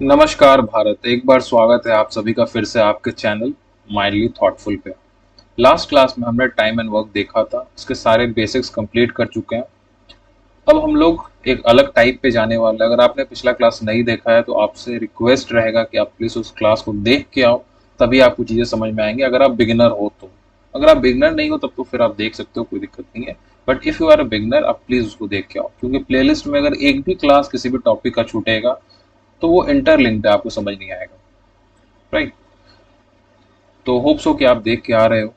नमस्कार भारत, एक बार स्वागत है आप सभी का फिर से आपके चैनल माइंडली थॉटफुल पे। लास्ट क्लास में हमने टाइम एंड वर्क देखा था, इसके सारे बेसिक्स कंप्लीट कर चुके हैं। अब हम लोग एक अलग टाइप पे जाने वाले हैं। अगर आपने पिछला क्लास नहीं देखा है तो आपसे रिक्वेस्ट रहेगा कि आप प्लीज उस क्लास को देख के आओ, तभी आपको चीजें समझ में आएंगी। अगर आप बिगिनर हो तो, अगर आप बिगिनर नहीं हो तब तो फिर आप देख सकते हो, कोई दिक्कत नहीं है। But if you are a beginner, आप प्लीज उसको देख के आओ, क्योंकि प्लेलिस्ट में अगर एक भी क्लास किसी भी टॉपिक का छूटेगा तो वो इंटरलिंक्ड है, आपको समझ नहीं आएगा। राइट। तो होप सो कि आप देख के आ रहे हो।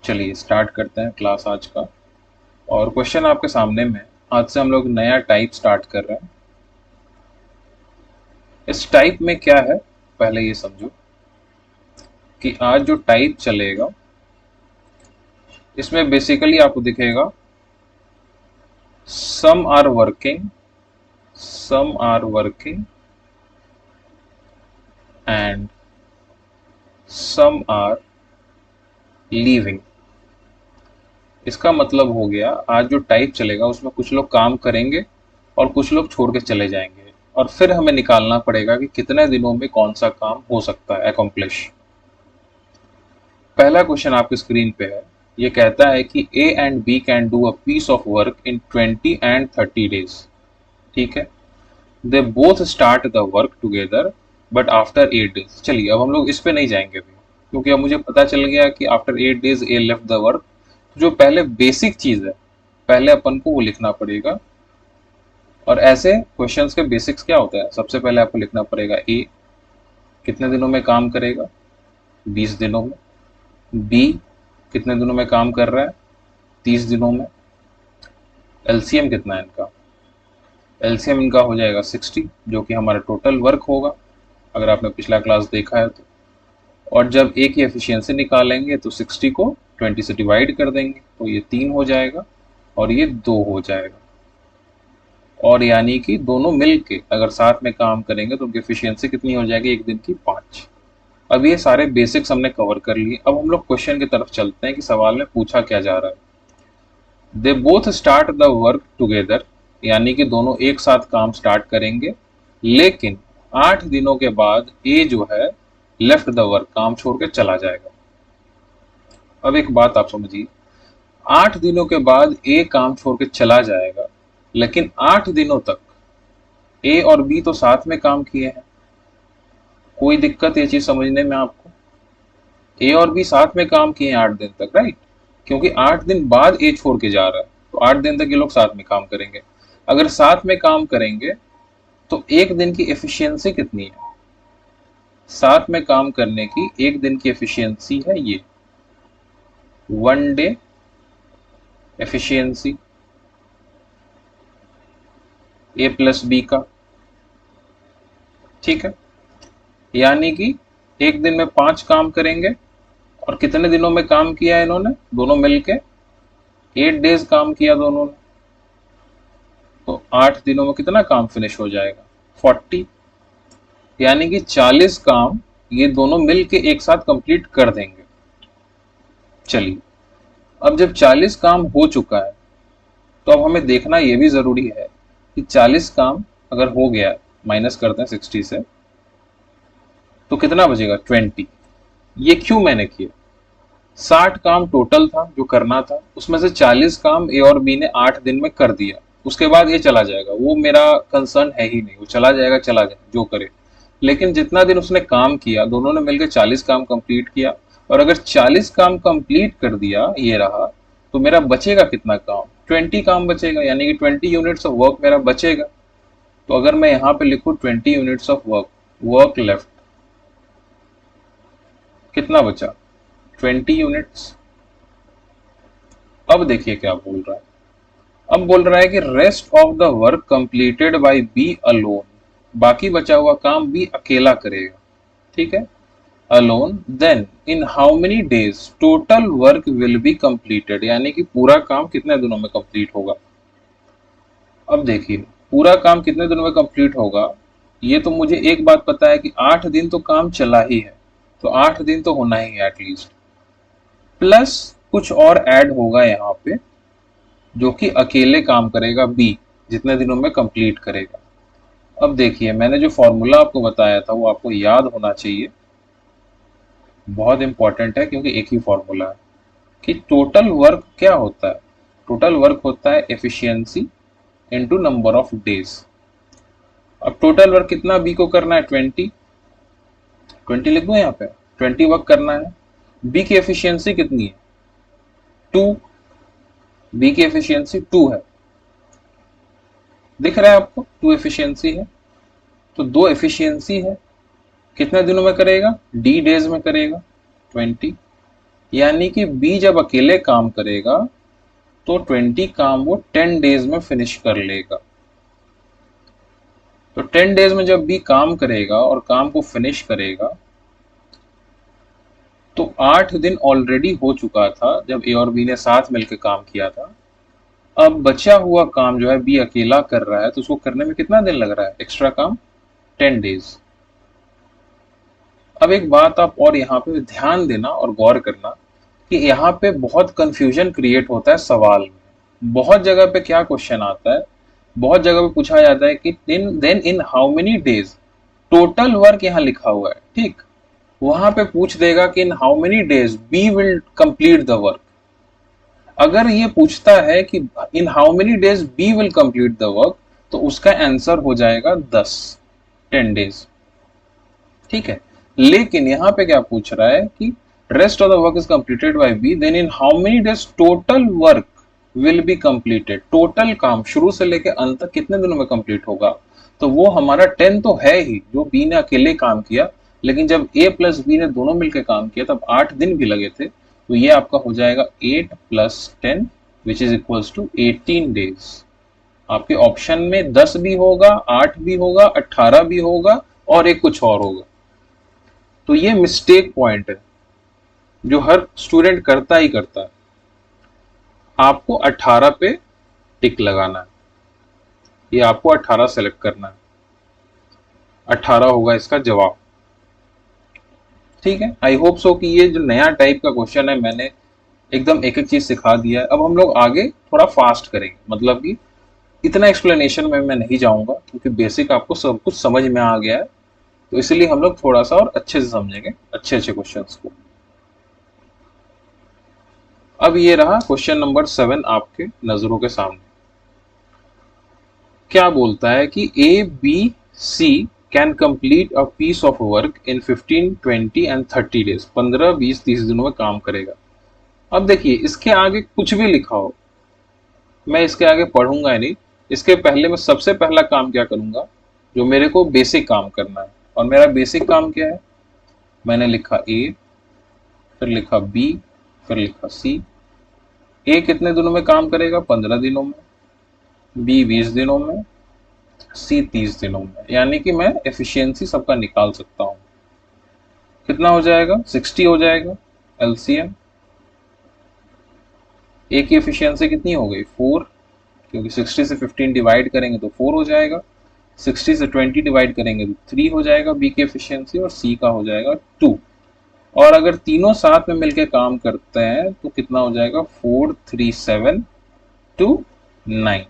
चलिए स्टार्ट करते हैं क्लास आज का। और क्वेश्चन आपके सामने में है। आज से हम लोग नया टाइप स्टार्ट कर रहे हैं। इस टाइप में क्या है, पहले ये समझो कि आज जो टाइप चलेगा इसमें बेसिकली आपको दिखेगा some are working, some are working and some are leaving. इसका मतलब हो गया आज जो टाइप चलेगा उसमें कुछ लोग काम करेंगे और कुछ लोग छोड़ के चले जाएंगे, और फिर हमें निकालना पड़ेगा कि कितने दिनों में कौन सा काम हो सकता है अकम्प्लिश। पहला क्वेश्चन आपकी स्क्रीन पे है। ये कहता है कि A and B can do a piece of work in 20 and 30 days. ठीक है। They both start the work together but after 8 days. चलिए अब हम लोग इस पे नहीं जाएंगे अभी, क्योंकि अब मुझे पता चल गया कि after 8 days A left the work. जो पहले बेसिक चीज है, पहले अपन को वो लिखना पड़ेगा। और ऐसे क्वेश्चंस के बेसिक्स क्या होता है, सबसे पहले आपको लिखना पड़ेगा ए कितने दिनों में काम करेगा, 20 दिनों में। बी कितने दिनों में काम कर रहा है, 30 दिनों में। एलसीएम कितना है इनका, एलसीएम इनका हो जाएगा 60, जो कि हमारा टोटल वर्क होगा, अगर आपने पिछला क्लास देखा है तो। और जब ए की एफिशिएंसी निकालेंगे तो 60 को 20 से डिवाइड कर देंगे तो ये 3 हो जाएगा और ये 2 हो जाएगा। और यानी कि दोनों मिल के अगर साथ में काम करेंगे तो उनकी एफिशिएंसी कितनी हो जाएगी, एक दिन की 5। अब ये सारे बेसिक्स हमने कवर कर लिए। अब हम लोग क्वेश्चन की तरफ चलते हैं कि सवाल में पूछा क्या जा रहा है। They both start the work together, यानी कि दोनों एक साथ काम स्टार्ट करेंगे, लेकिन 8 दिनों के बाद ए जो है लेफ्ट द वर्क, काम छोड़ के चला जाएगा। अब एक बात आप समझिए, 8 दिनों के बाद ए काम छोड़ के चला जाएगा, लेकिन 8 दिनों तक ए और बी तो साथ में काम किए हैं। कोई दिक्कत ये चीज समझने में आपको, ए और बी साथ में काम किए हैं 8 दिन तक, राइट। क्योंकि 8 दिन बाद ए छोड़ के जा रहा है तो 8 दिन तक ये लोग साथ में काम करेंगे। अगर साथ में काम करेंगे तो एक दिन की एफिशिएंसी कितनी है, साथ में काम करने की एक दिन की एफिशिएंसी है ये 1 डे एफिशिएंसी ए प्लस बी का। ठीक है। यानी कि एक दिन में 5 काम करेंगे, और कितने दिनों में काम किया है इन्होंने, दोनों मिलके 8 डेज काम किया दोनों ने। तो 8 दिनों में कितना काम फिनिश हो जाएगा, 40। यानी कि 40 काम ये दोनों मिलके एक साथ कंप्लीट कर देंगे। चलिए अब जब 40 काम हो चुका है तो अब हमें देखना ये भी जरूरी है कि 40 काम अगर हो गया, माइनस करते हैं 60 से, तो कितना बचेगा 20। ये क्यों मैंने किया, 60 काम टोटल था जो करना था, उसमें से 40 काम ए और बी ने 8 दिन में कर दिया। उसके बाद ये चला जाएगा, वो मेरा कंसर्न है ही नहीं, वो चला जाएगा, चला जाए जो करे। लेकिन जितना दिन उसने काम किया, दोनों ने मिलकर 40 काम कंप्लीट किया। और अगर 40 काम कंप्लीट कर दिया, ये रहा, तो मेरा बचेगा कितना काम, 20 काम बचेगा, यानी कि 20 यूनिट्स ऑफ वर्क मेरा बचेगा। तो अगर मैं यहाँ पे लिखूँ 20 units of work, work left, कितना बचा, 20 यूनिट्स। अब देखिए क्या बोल रहा है। अब बोल रहा है कि rest of the work completed by B alone, बाकी बचा हुआ काम बी अकेला करेगा। ठीक है, alone. Then in how many days total work will be completed, यानी कि पूरा काम कितने दिनों में कंप्लीट होगा। अब देखिए पूरा काम कितने दिनों में कंप्लीट होगा, ये तो मुझे एक बात पता है कि 8 दिन तो काम चला ही है, तो 8 दिन तो होना ही है एटलीस्ट। प्लस कुछ और ऐड होगा यहाँ पे, जो कि अकेले काम करेगा बी, जितने दिनों में कंप्लीट करेगा। अब देखिए, मैंने जो फॉर्मूला आपको बताया था वो आपको याद होना चाहिए, बहुत इंपॉर्टेंट है क्योंकि एक ही फॉर्मूला है कि टोटल वर्क क्या होता है। टोटल वर्क होता है efficiency into number of days. अब टोटल वर्क कितना बी को करना है, 20। 20 लिख दो यहाँ पे, 20 वर्क करना है। बी की एफिशिएंसी कितनी है, 2। बी की एफिशिएंसी 2 है, दिख रहा है आपको, 2 एफिशिएंसी है। तो 2 एफिशिएंसी है, कितने दिनों में करेगा, डी डेज में करेगा, 20। यानी कि बी जब अकेले काम करेगा तो 20 काम वो 10 डेज में फिनिश कर लेगा। तो 10 डेज में जब बी काम करेगा और काम को फिनिश करेगा तो 8 दिन ऑलरेडी हो चुका था जब ए और बी ने साथ मिलकर काम किया था। अब बचा हुआ काम जो है बी अकेला कर रहा है, तो उसको करने में कितना दिन लग रहा है, एक्स्ट्रा काम 10 डेज। अब एक बात आप और यहाँ पे ध्यान देना और गौर करना कि यहाँ पे बहुत कंफ्यूजन क्रिएट होता है सवाल में। बहुत जगह पे क्या क्वेश्चन आता है, बहुत जगह पे पूछा जाता है कि in how many days, total work यहाँ लिखा हुआ है, ठीक, वहां पे पूछ देगा कि in how many days B will complete the work. अगर ये पूछता है कि in how many days B will complete the work, तो उसका आंसर हो जाएगा 10, 10 डेज, ठीक है। लेकिन यहाँ पे क्या पूछ रहा है कि rest of the work is completed by B, then in how many days total work will be completed, total काम शुरू से लेके अंत तक कितने दिनों में कंप्लीट होगा। तो वो हमारा 10 तो है ही जो बी ने अकेले काम किया, लेकिन जब ए प्लस बी ने दोनों मिलकर काम किया तब 8 दिन भी लगे थे। तो ये आपका हो जाएगा 8 + 10 which is equals to 18 days. आपके ऑप्शन में 10 भी होगा, 8 भी होगा, 18 भी होगा और एक कुछ और होगा। तो ये मिस्टेक पॉइंट है जो हर स्टूडेंट करता ही करता है। आपको 18 पे टिक लगाना है, ये आपको 18 सेलेक्ट करना है, 18 होगा इसका जवाब, ठीक है। आई होप सो कि ये जो नया टाइप का क्वेश्चन है मैंने एकदम एक एक चीज सिखा दिया है। अब हम लोग आगे थोड़ा फास्ट करेंगे, मतलब कि इतना एक्सप्लेनेशन में मैं नहीं जाऊंगा क्योंकि बेसिक आपको सब कुछ समझ में आ गया है। तो इसलिए हम लोग थोड़ा सा और अच्छे से समझेंगे अच्छे अच्छे क्वेश्चंस को। अब ये रहा क्वेश्चन नंबर 7 आपके नजरों के सामने। क्या बोलता है कि A B C can complete a piece of work in 15, 20 and 30 days, 15, 20, 30 दिनों में काम करेगा। अब देखिए इसके आगे कुछ भी लिखा हो, मैं इसके आगे पढ़ूंगा ही नहीं। इसके पहले मैं सबसे पहला काम क्या करूंगा, जो मेरे को बेसिक काम करना है। और मेरा बेसिक काम क्या है, मैंने लिखा ए, फिर लिखा बी, फिर लिखा सी। ए कितने दिनों में काम करेगा, 15 दिनों में, बी 20 दिनों में, सी 30 दिनों में। यानी कि मैं एफिशिएंसी सबका निकाल सकता हूं। कितना हो जाएगा, 60 हो जाएगा एलसीएम। ए की एफिशिएंसी कितनी हो गई, 4, क्योंकि 60 से 15 डिवाइड करेंगे तो 4 हो जाएगा, 60 से 20 डिवाइड करेंगे तो 3 हो जाएगा बी की एफिशिएंसी, और सी का हो जाएगा 2। और अगर तीनों साथ में मिलकर काम करते हैं तो कितना हो जाएगा, 4, 3, 7, 2, 9।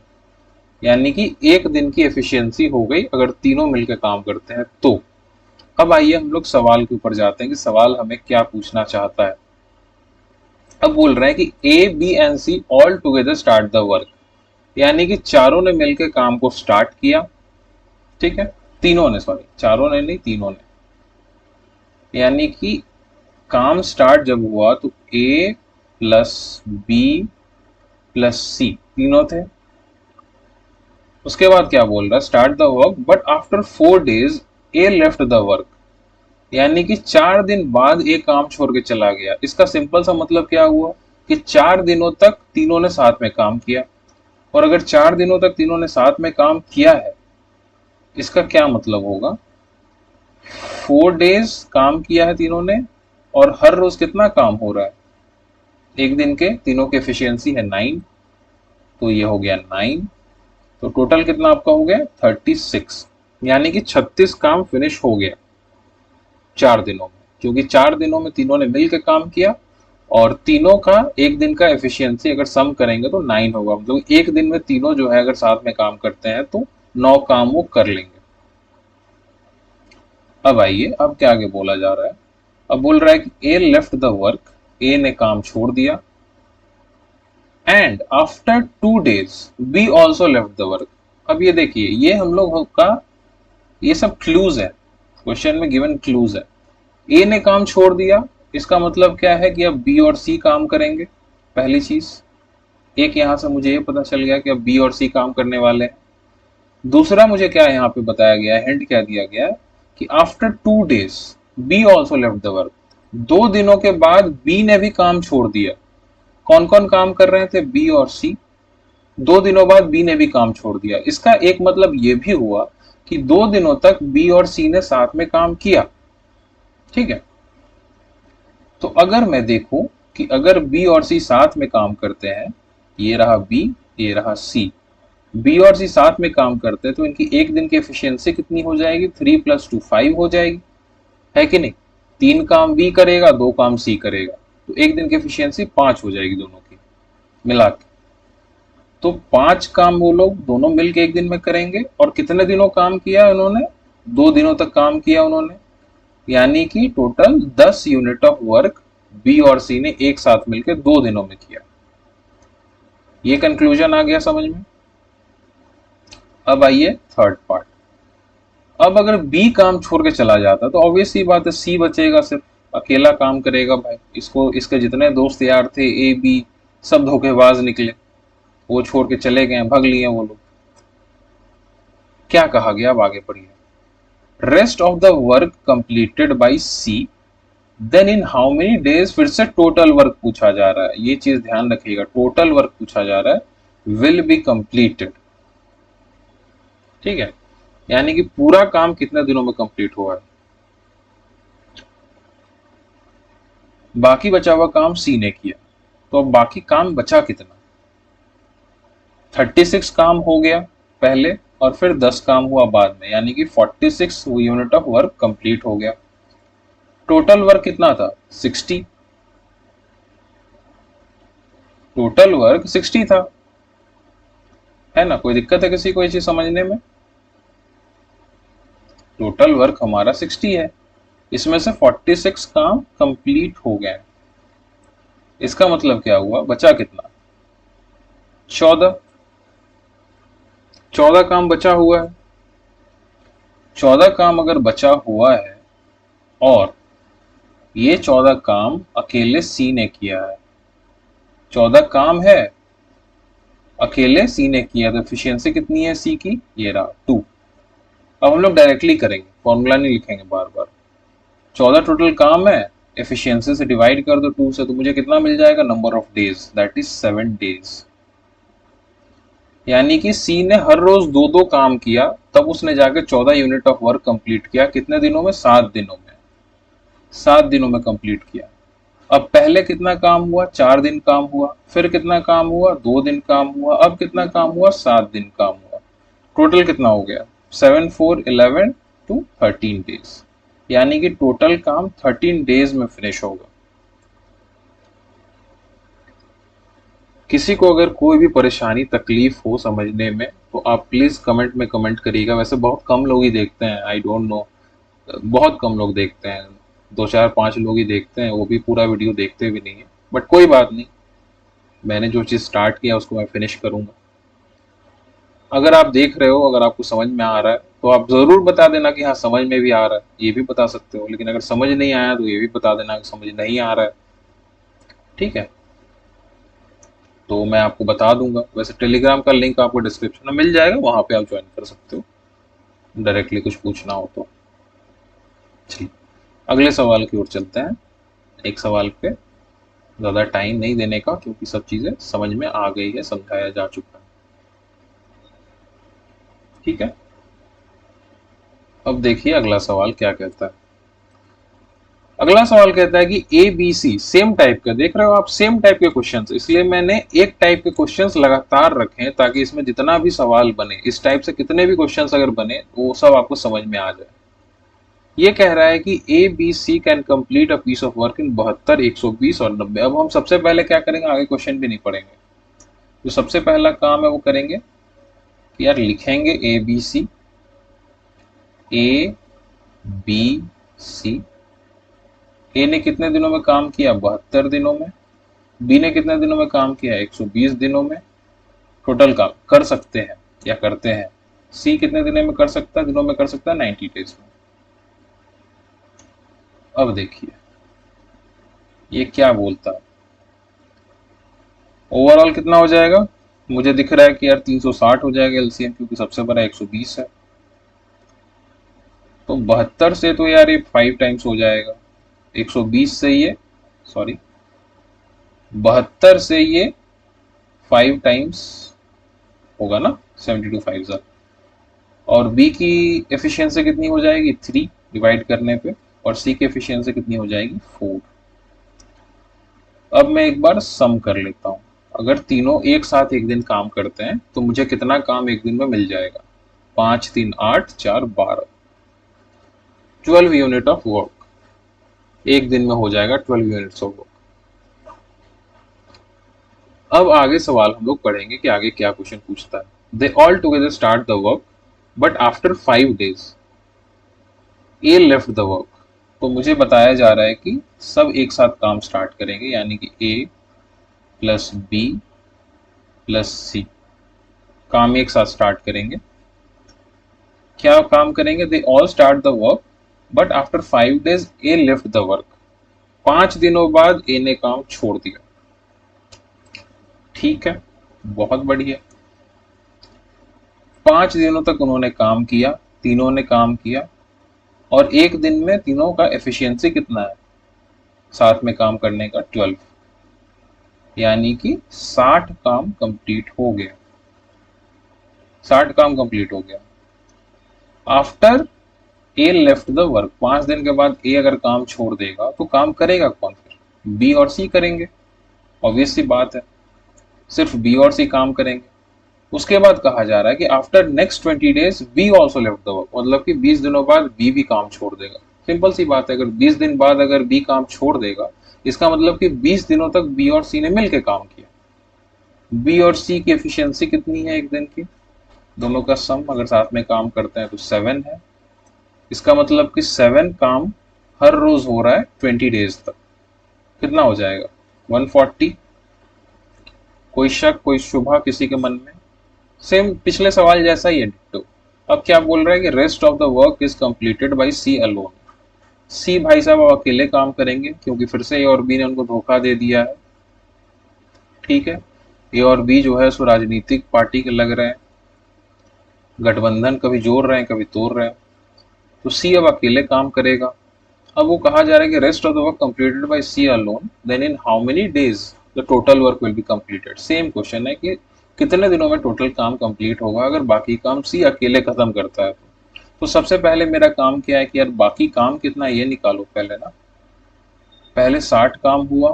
यानी कि एक दिन की एफिशिएंसी हो गई अगर तीनों मिलकर काम करते हैं तो। अब आइए हम लोग सवाल के ऊपर जाते हैं कि सवाल हमें क्या पूछना चाहता है। अब बोल रहे हैं कि A B and C all together start the work, यानी कि चारों ने मिलकर काम को स्टार्ट किया, ठीक है, तीनों ने, सॉरी चारों ने नहीं, तीनों ने। यानी कि काम स्टार्ट जब हुआ तो ए प्लस बी प्लस सी तीनों थे। उसके बाद क्या बोल रहा है, start the work but after 4 days A left the work, यानी कि 4 दिन बाद ए काम छोड़ के चला गया। इसका सिंपल सा मतलब क्या हुआ कि 4 दिनों तक तीनों ने साथ में काम किया। और अगर 4 दिनों तक तीनों ने साथ में काम किया है, इसका क्या मतलब होगा, 4 डेज काम किया है तीनों ने, और हर रोज कितना काम हो रहा है, एक दिन के, तीनों की एफिशिएंसी है 9, तो ये हो गया 9। तो टोटल कितना आपका हो गया, 36। यानी कि 36 काम फिनिश हो गया 4 दिनों में, क्योंकि 4 दिनों में तीनों ने मिलकर काम किया और तीनों का एक दिन का एफिशिएंसी अगर सम करेंगे तो 9 होगा। मतलब एक दिन में तीनों जो है अगर साथ में काम करते हैं तो 9 काम वो कर लेंगे। अब आइए, अब क्या आगे बोला जा रहा है। अब बोल रहा है कि A left the work, A ने काम छोड़ दिया, and after 2 days B also left the work. अब ये देखिए, ये हम लोग का ये सब क्लूज है, क्वेश्चन में गिवन क्लूज है। ए ने काम छोड़ दिया, इसका मतलब क्या है कि अब बी और सी काम करेंगे, पहली चीज। एक यहां से मुझे ये पता चल गया कि अब बी और सी काम करने वाले हैं। दूसरा मुझे क्या यहाँ पे बताया गया है, हिंट क्या दिया गया है कि after 2 days B also left the work, 2 दिनों के बाद बी ने भी काम छोड़ दिया। कौन कौन काम कर रहे थे, बी और सी। 2 दिनों बाद बी ने भी काम छोड़ दिया, इसका एक मतलब ये भी हुआ कि 2 दिनों तक बी और सी ने साथ में काम किया। ठीक है, तो अगर मैं देखूं कि अगर बी और सी साथ में काम करते हैं, ये रहा बी, ये रहा सी, बी और सी साथ में काम करते हैं, तो इनकी एक दिन की एफिशिएंसी कितनी हो जाएगी, 3 + 2 5 हो जाएगी, है कि नहीं। 3 काम बी करेगा, 2 काम सी करेगा, तो एक दिन की एफिशिएंसी 5 हो जाएगी दोनों की मिला के। तो 5 काम वो लोग दोनों मिलके एक दिन में करेंगे। और कितने दिनों काम किया उन्होंने, 2 दिनों तक काम किया उन्होंने, यानी कि total 10 unit of work B और सी ने एक साथ मिलकर 2 दिनों में किया। ये कंक्लूजन आ गया समझ में। अब आइए थर्ड पार्ट। अब अगर बी काम छोड़ के चला जाता तो ऑब्वियस सी बात है सी बचेगा, सिर्फ अकेला काम करेगा भाई। इसको इसके जितने दोस्त यार थे ए बी, सब धोखेबाज निकले, वो छोड़ के चले गए, भग लिए वो लोग। क्या कहा गया, अब आगे पढ़िए। Rest of the work completed by C, then in how many days, फिर से टोटल वर्क पूछा जा रहा है, ये चीज ध्यान रखिएगा, टोटल वर्क पूछा जा रहा है, विल बी कंप्लीटेड। ठीक है, यानी कि पूरा काम कितने दिनों में कंप्लीट हुआ है। बाकी बचा हुआ काम सी ने किया, तो अब बाकी काम बचा कितना, 36 काम हो गया पहले और फिर 10 काम हुआ बाद में, यानी कि 46 यूनिट ऑफ वर्क कंप्लीट हो गया। टोटल वर्क कितना था, 60। टोटल वर्क 60 था, है ना। कोई दिक्कत है किसी को ये चीज समझने में। टोटल वर्क हमारा 60 है, इसमें से 46 काम कंप्लीट हो गए। इसका मतलब क्या हुआ, बचा कितना, 14। 14 काम बचा हुआ है। 14 काम अगर बचा हुआ है और ये 14 काम अकेले सी ने किया है, 14 काम है अकेले सी ने किया, तो एफिशिएंसी कितनी है सी की, ये रहा 2। अब हम लोग डायरेक्टली करेंगे, फॉर्मूला नहीं लिखेंगे बार बार। 14 टोटल काम है, एफिशिएंसी से डिवाइड कर दो 2 से, तो मुझे कितना मिल जाएगा, number of days, that is 7 days. यानी कि सी ने हर रोज 2-2 काम किया, तब उसने जाके 14 यूनिट ऑफ वर्क कंप्लीट किया। कितने दिनों में, 7 दिनों में। 7 दिनों में कंप्लीट किया। अब पहले कितना काम हुआ, 4 दिन काम हुआ, फिर कितना काम हुआ, 2 दिन काम हुआ, अब कितना काम हुआ, 7 दिन काम हुआ। टोटल कितना हो गया, 7 4 11 टू 13 डेज, यानी कि टोटल काम 13 डेज में फिनिश होगा। किसी को अगर कोई भी परेशानी तकलीफ हो समझने में, तो आप प्लीज कमेंट में कमेंट करिएगा। वैसे बहुत कम लोग ही देखते हैं, आई डोंट नो, बहुत कम लोग देखते हैं, 2 4 5 लोग ही देखते हैं, वो भी पूरा वीडियो देखते भी नहीं है। बट कोई बात नहीं, मैंने जो चीज़ स्टार्ट किया उसको मैं फिनिश करूंगा। अगर आप देख रहे हो, अगर आपको समझ में आ रहा है, तो आप ज़रूर बता देना कि हाँ समझ में भी आ रहा है, ये भी बता सकते हो। लेकिन अगर समझ नहीं आया तो ये भी बता देना कि समझ नहीं आ रहा है। ठीक है, तो मैं आपको बता दूंगा। वैसे टेलीग्राम का लिंक आपको डिस्क्रिप्शन में मिल जाएगा, वहां पे आप ज्वाइन कर सकते हो डायरेक्टली कुछ पूछना हो तो। चलिए अगले सवाल की ओर चलते हैं। एक सवाल पे ज़्यादा टाइम नहीं देने का, क्योंकि सब चीज़ें समझ में आ गई है, समझाया जा चुका है। ठीक है, अब देखिए अगला सवाल क्या कहता है। अगला सवाल कहता है कि A B C same type का, देख रहे हो आप, सेम टाइप के क्वेश्चंस, इसलिए मैंने एक टाइप के क्वेश्चंस लगातार रखे हैं, ताकि इसमें जितना भी सवाल बने, इस टाइप से कितने भी क्वेश्चंस अगर बने, वो सब आपको समझ में आ जाए। ये कह रहा है कि A B C can complete a piece of work in 72 120 और 90। अब हम सबसे पहले क्या करेंगे, आगे क्वेश्चन भी नहीं पढ़ेंगे। जो सबसे पहला काम है वो करेंगे कि यार लिखेंगे ए बी सी, ए बी, सी। ए ने कितने दिनों में काम किया? 72 दिनों में। बी ने कितने दिनों में काम किया? 120 दिनों में। टोटल काम कर सकते हैं या करते हैं। सी कितने दिनों में कर सकता है? दिनों में कर सकता है 90 डेज में। अब देखिए ये क्या बोलता है। ओवरऑल कितना हो जाएगा? मुझे दिख रहा है कि यार 360 हो जाएगा एलसीएम, क्योंकि सबसे बड़ा 120 है। तो 72 से तो यार ये 5 टाइम्स हो जाएगा। 120 से ये, सॉरी, 72 से ये 5 टाइम्स होगा ना, 72 5 ज़ा। और बी की एफिशिएंसी कितनी हो जाएगी? 3 डिवाइड करने पे। और सी की एफिशिएंसी कितनी हो जाएगी? 4। अब मैं एक बार सम कर लेता हूँ। अगर तीनों एक साथ एक दिन काम करते हैं तो मुझे कितना काम एक दिन में मिल जाएगा? 5 3 8 4 12, 12 यूनिट ऑफ वर्क एक दिन में हो जाएगा। 12 यूनिट्स ऑफ वर्क। अब आगे सवाल हम लोग पढ़ेंगे कि आगे क्या क्वेश्चन पूछता है। They all together start the work but after 5 days A left the work. तो मुझे बताया जा रहा है कि सब एक साथ काम स्टार्ट करेंगे, यानी कि ए प्लस बी प्लस सी काम एक साथ स्टार्ट करेंगे। क्या काम करेंगे? They all start the work but after 5 days A left the work. 5 दिनों बाद ए ने काम छोड़ दिया। ठीक है, बहुत बढ़िया। 5 दिनों तक उन्होंने काम किया, तीनों ने काम किया। और एक दिन में तीनों का एफिशिएंसी कितना है साथ में काम करने का? 12, यानी कि 60 काम कंप्लीट हो गया। 60 काम कंप्लीट हो गया। After a left the work, 5 दिन के बाद ए अगर काम छोड़ देगा तो काम करेगा कौन फिर? बी और सी करेंगे। ऑब्वियस सी बात है, सिर्फ बी और सी काम करेंगे। उसके बाद कहा जा रहा है कि after next 20 days B also left the work, मतलब कि 20 दिनों बाद बी भी काम छोड़ देगा। सिंपल सी बात है, अगर 20 दिन बाद अगर बी काम छोड़ देगा, इसका मतलब कि 20 दिनों तक बी और सी ने मिलकर काम किया। बी और सी की एफिशिएंसी कितनी है एक दिन की? दोनों का सम अगर साथ में काम करते हैं तो 7 है। इसका मतलब कि 7 काम हर रोज हो रहा है 20 डेज तक। कितना हो जाएगा? 140। कोई शक, कोई शुभा किसी के मन में? सेम पिछले सवाल जैसा ही है डिट्टो। अब क्या बोल रहा है कि rest of the work is completed by C alone. C भाई साहब अब अकेले काम करेंगे, क्योंकि फिर से ए और बी ने उनको धोखा दे दिया है। ठीक है, ए और बी जो है सो राजनीतिक पार्टी के लग रहे हैं, गठबंधन कभी जोड़ रहे हैं कभी तोड़ रहे हैं। तो सी अब अकेले काम करेगा। अब वो कहा जा रहा है कि rest of the work completed by C alone, then in how many days the total work will be completed. Same question है कि कितने दिनों में टोटल काम कंप्लीट होगा अगर बाकी काम सी अकेले खत्म करता है तो सबसे पहले मेरा काम क्या है कि यार बाकी काम कितना है ये निकालो पहले ना। पहले 60 काम हुआ,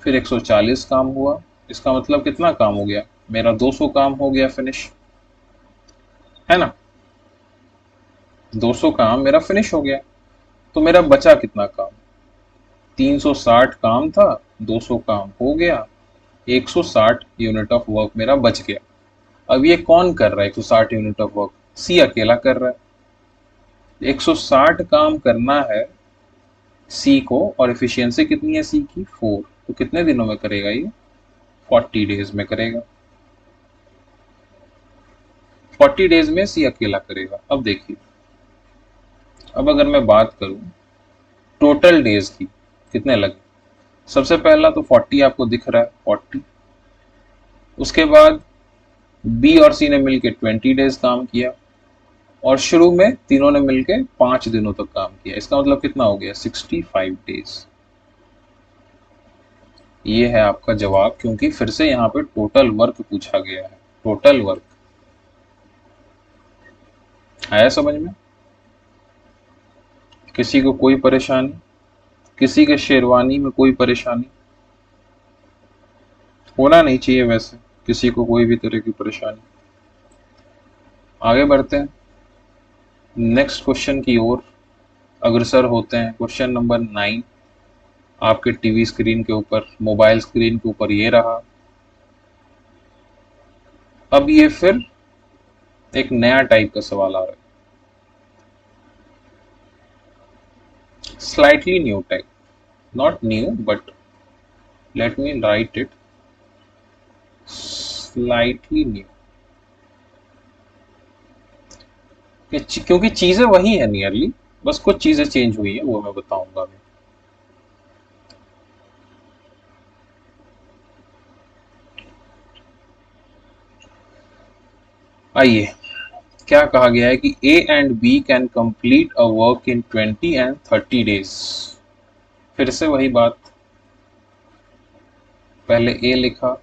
फिर 140 काम हुआ। इसका मतलब कितना काम हो गया मेरा? 200 काम हो गया फिनिश, है ना? 200 काम मेरा फिनिश हो गया। तो मेरा बचा कितना काम? 360 काम था, 200 काम हो गया, 160 यूनिट ऑफ वर्क मेरा बच गया। अब ये कौन कर रहा है 160 यूनिट ऑफ वर्क? सी अकेला कर रहा है। 160 काम करना है सी को, और एफिशिएंसी कितनी है सी की? 4। तो कितने दिनों में करेगा ये? 40 डेज में करेगा। 40 डेज में सी अकेला करेगा। अब देखिए, अब अगर मैं बात करूं टोटल डेज की कितने लगे, सबसे पहला तो 40 आपको दिख रहा है, 40। उसके बाद बी और सी ने मिलकर 20 डेज काम किया, और शुरू में तीनों ने मिलकर 5 दिनों तक काम किया। इसका मतलब कितना हो गया? 65 डेज। ये है आपका जवाब, क्योंकि फिर से यहाँ पे टोटल वर्क पूछा गया है। टोटल वर्क आया समझ में? किसी को कोई परेशानी? किसी के शेरवानी में कोई परेशानी? होना नहीं चाहिए वैसे किसी को कोई भी तरह की परेशानी। आगे बढ़ते हैं, नेक्स्ट क्वेश्चन की ओर अग्रसर होते हैं। क्वेश्चन नंबर 9 आपके टीवी स्क्रीन के ऊपर, मोबाइल स्क्रीन के ऊपर ये रहा। अब ये फिर एक नया टाइप का सवाल आ रहा है। slightly new type, not new, but let me write it slightly new, क्योंकि चीजें वही है नियरली, बस कुछ चीजें चेंज हुई है, वो मैं बताऊंगा अभी। आइए, क्या कहा गया है कि A and B can complete a work in 20 and 30 days. फिर से वही बात, पहले ए लिखा,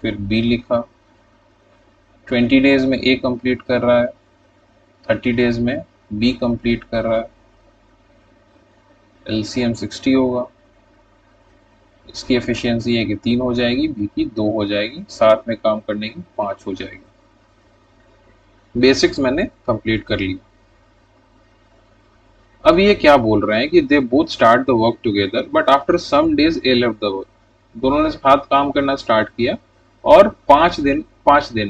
फिर बी लिखा। 20 डेज में ए कंप्लीट कर रहा है, 30 डेज में बी कंप्लीट कर रहा है। एलसीएम 60 होगा, इसकी एफिशिएंसी ए की 3 हो जाएगी, बी की 2 हो जाएगी, साथ में काम करने की 5 हो जाएगी। बेसिक्स मैंने कंप्लीट कर ली। अब ये क्या बोल रहे हैं कि they both start the work together but after some days A left the work. दोनों ने साथ काम करना स्टार्ट किया और 5 दिन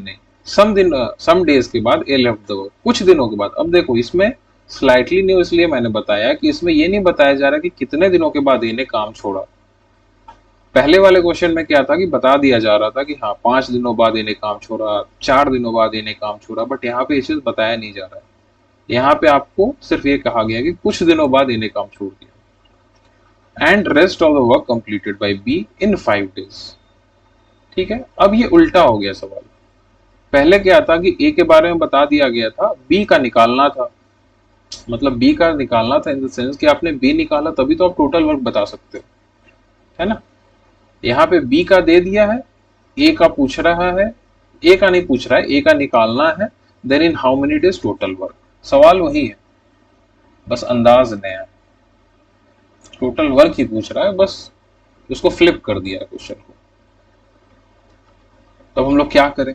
नहीं, सम डेज के बाद ए लेफ्ट द वर्क, कुछ दिनों के बाद। अब देखो, इसमें स्लाइटली न्यू इसलिए मैंने बताया कि इसमें ये नहीं बताया जा रहा कि कितने दिनों के बाद ए ने काम छोड़ा। पहले वाले क्वेश्चन में क्या था कि बता दिया जा रहा था कि हाँ 5 दिनों बाद इन्हें काम छोड़ा, 4 दिनों बाद इन्हें काम छोड़ा, बट यहाँ पे ये चीज बताया नहीं जा रहा है। यहाँ पे आपको सिर्फ ये कहा गया कि कुछ दिनों बाद इन्हें काम छोड़ दिया। And rest of the work completed by be in 5 days. ठीक है, अब ये उल्टा हो गया सवाल। पहले क्या था कि ए के बारे में बता दिया गया था, बी का निकालना था। मतलब बी का निकालना था इन द सेंस कि आपने बी निकाला तभी तो आप टोटल वर्क बता सकते हो, है ना। यहाँ पे बी का दे दिया है, ए का पूछ रहा है, ए का नहीं पूछ रहा है, ए का निकालना है। Then in how many days total work, सवाल वही है, बस अंदाज नया है। टोटल वर्क ही पूछ रहा है, बस उसको फ्लिप कर दिया है क्वेश्चन को। तो हम लोग क्या करें?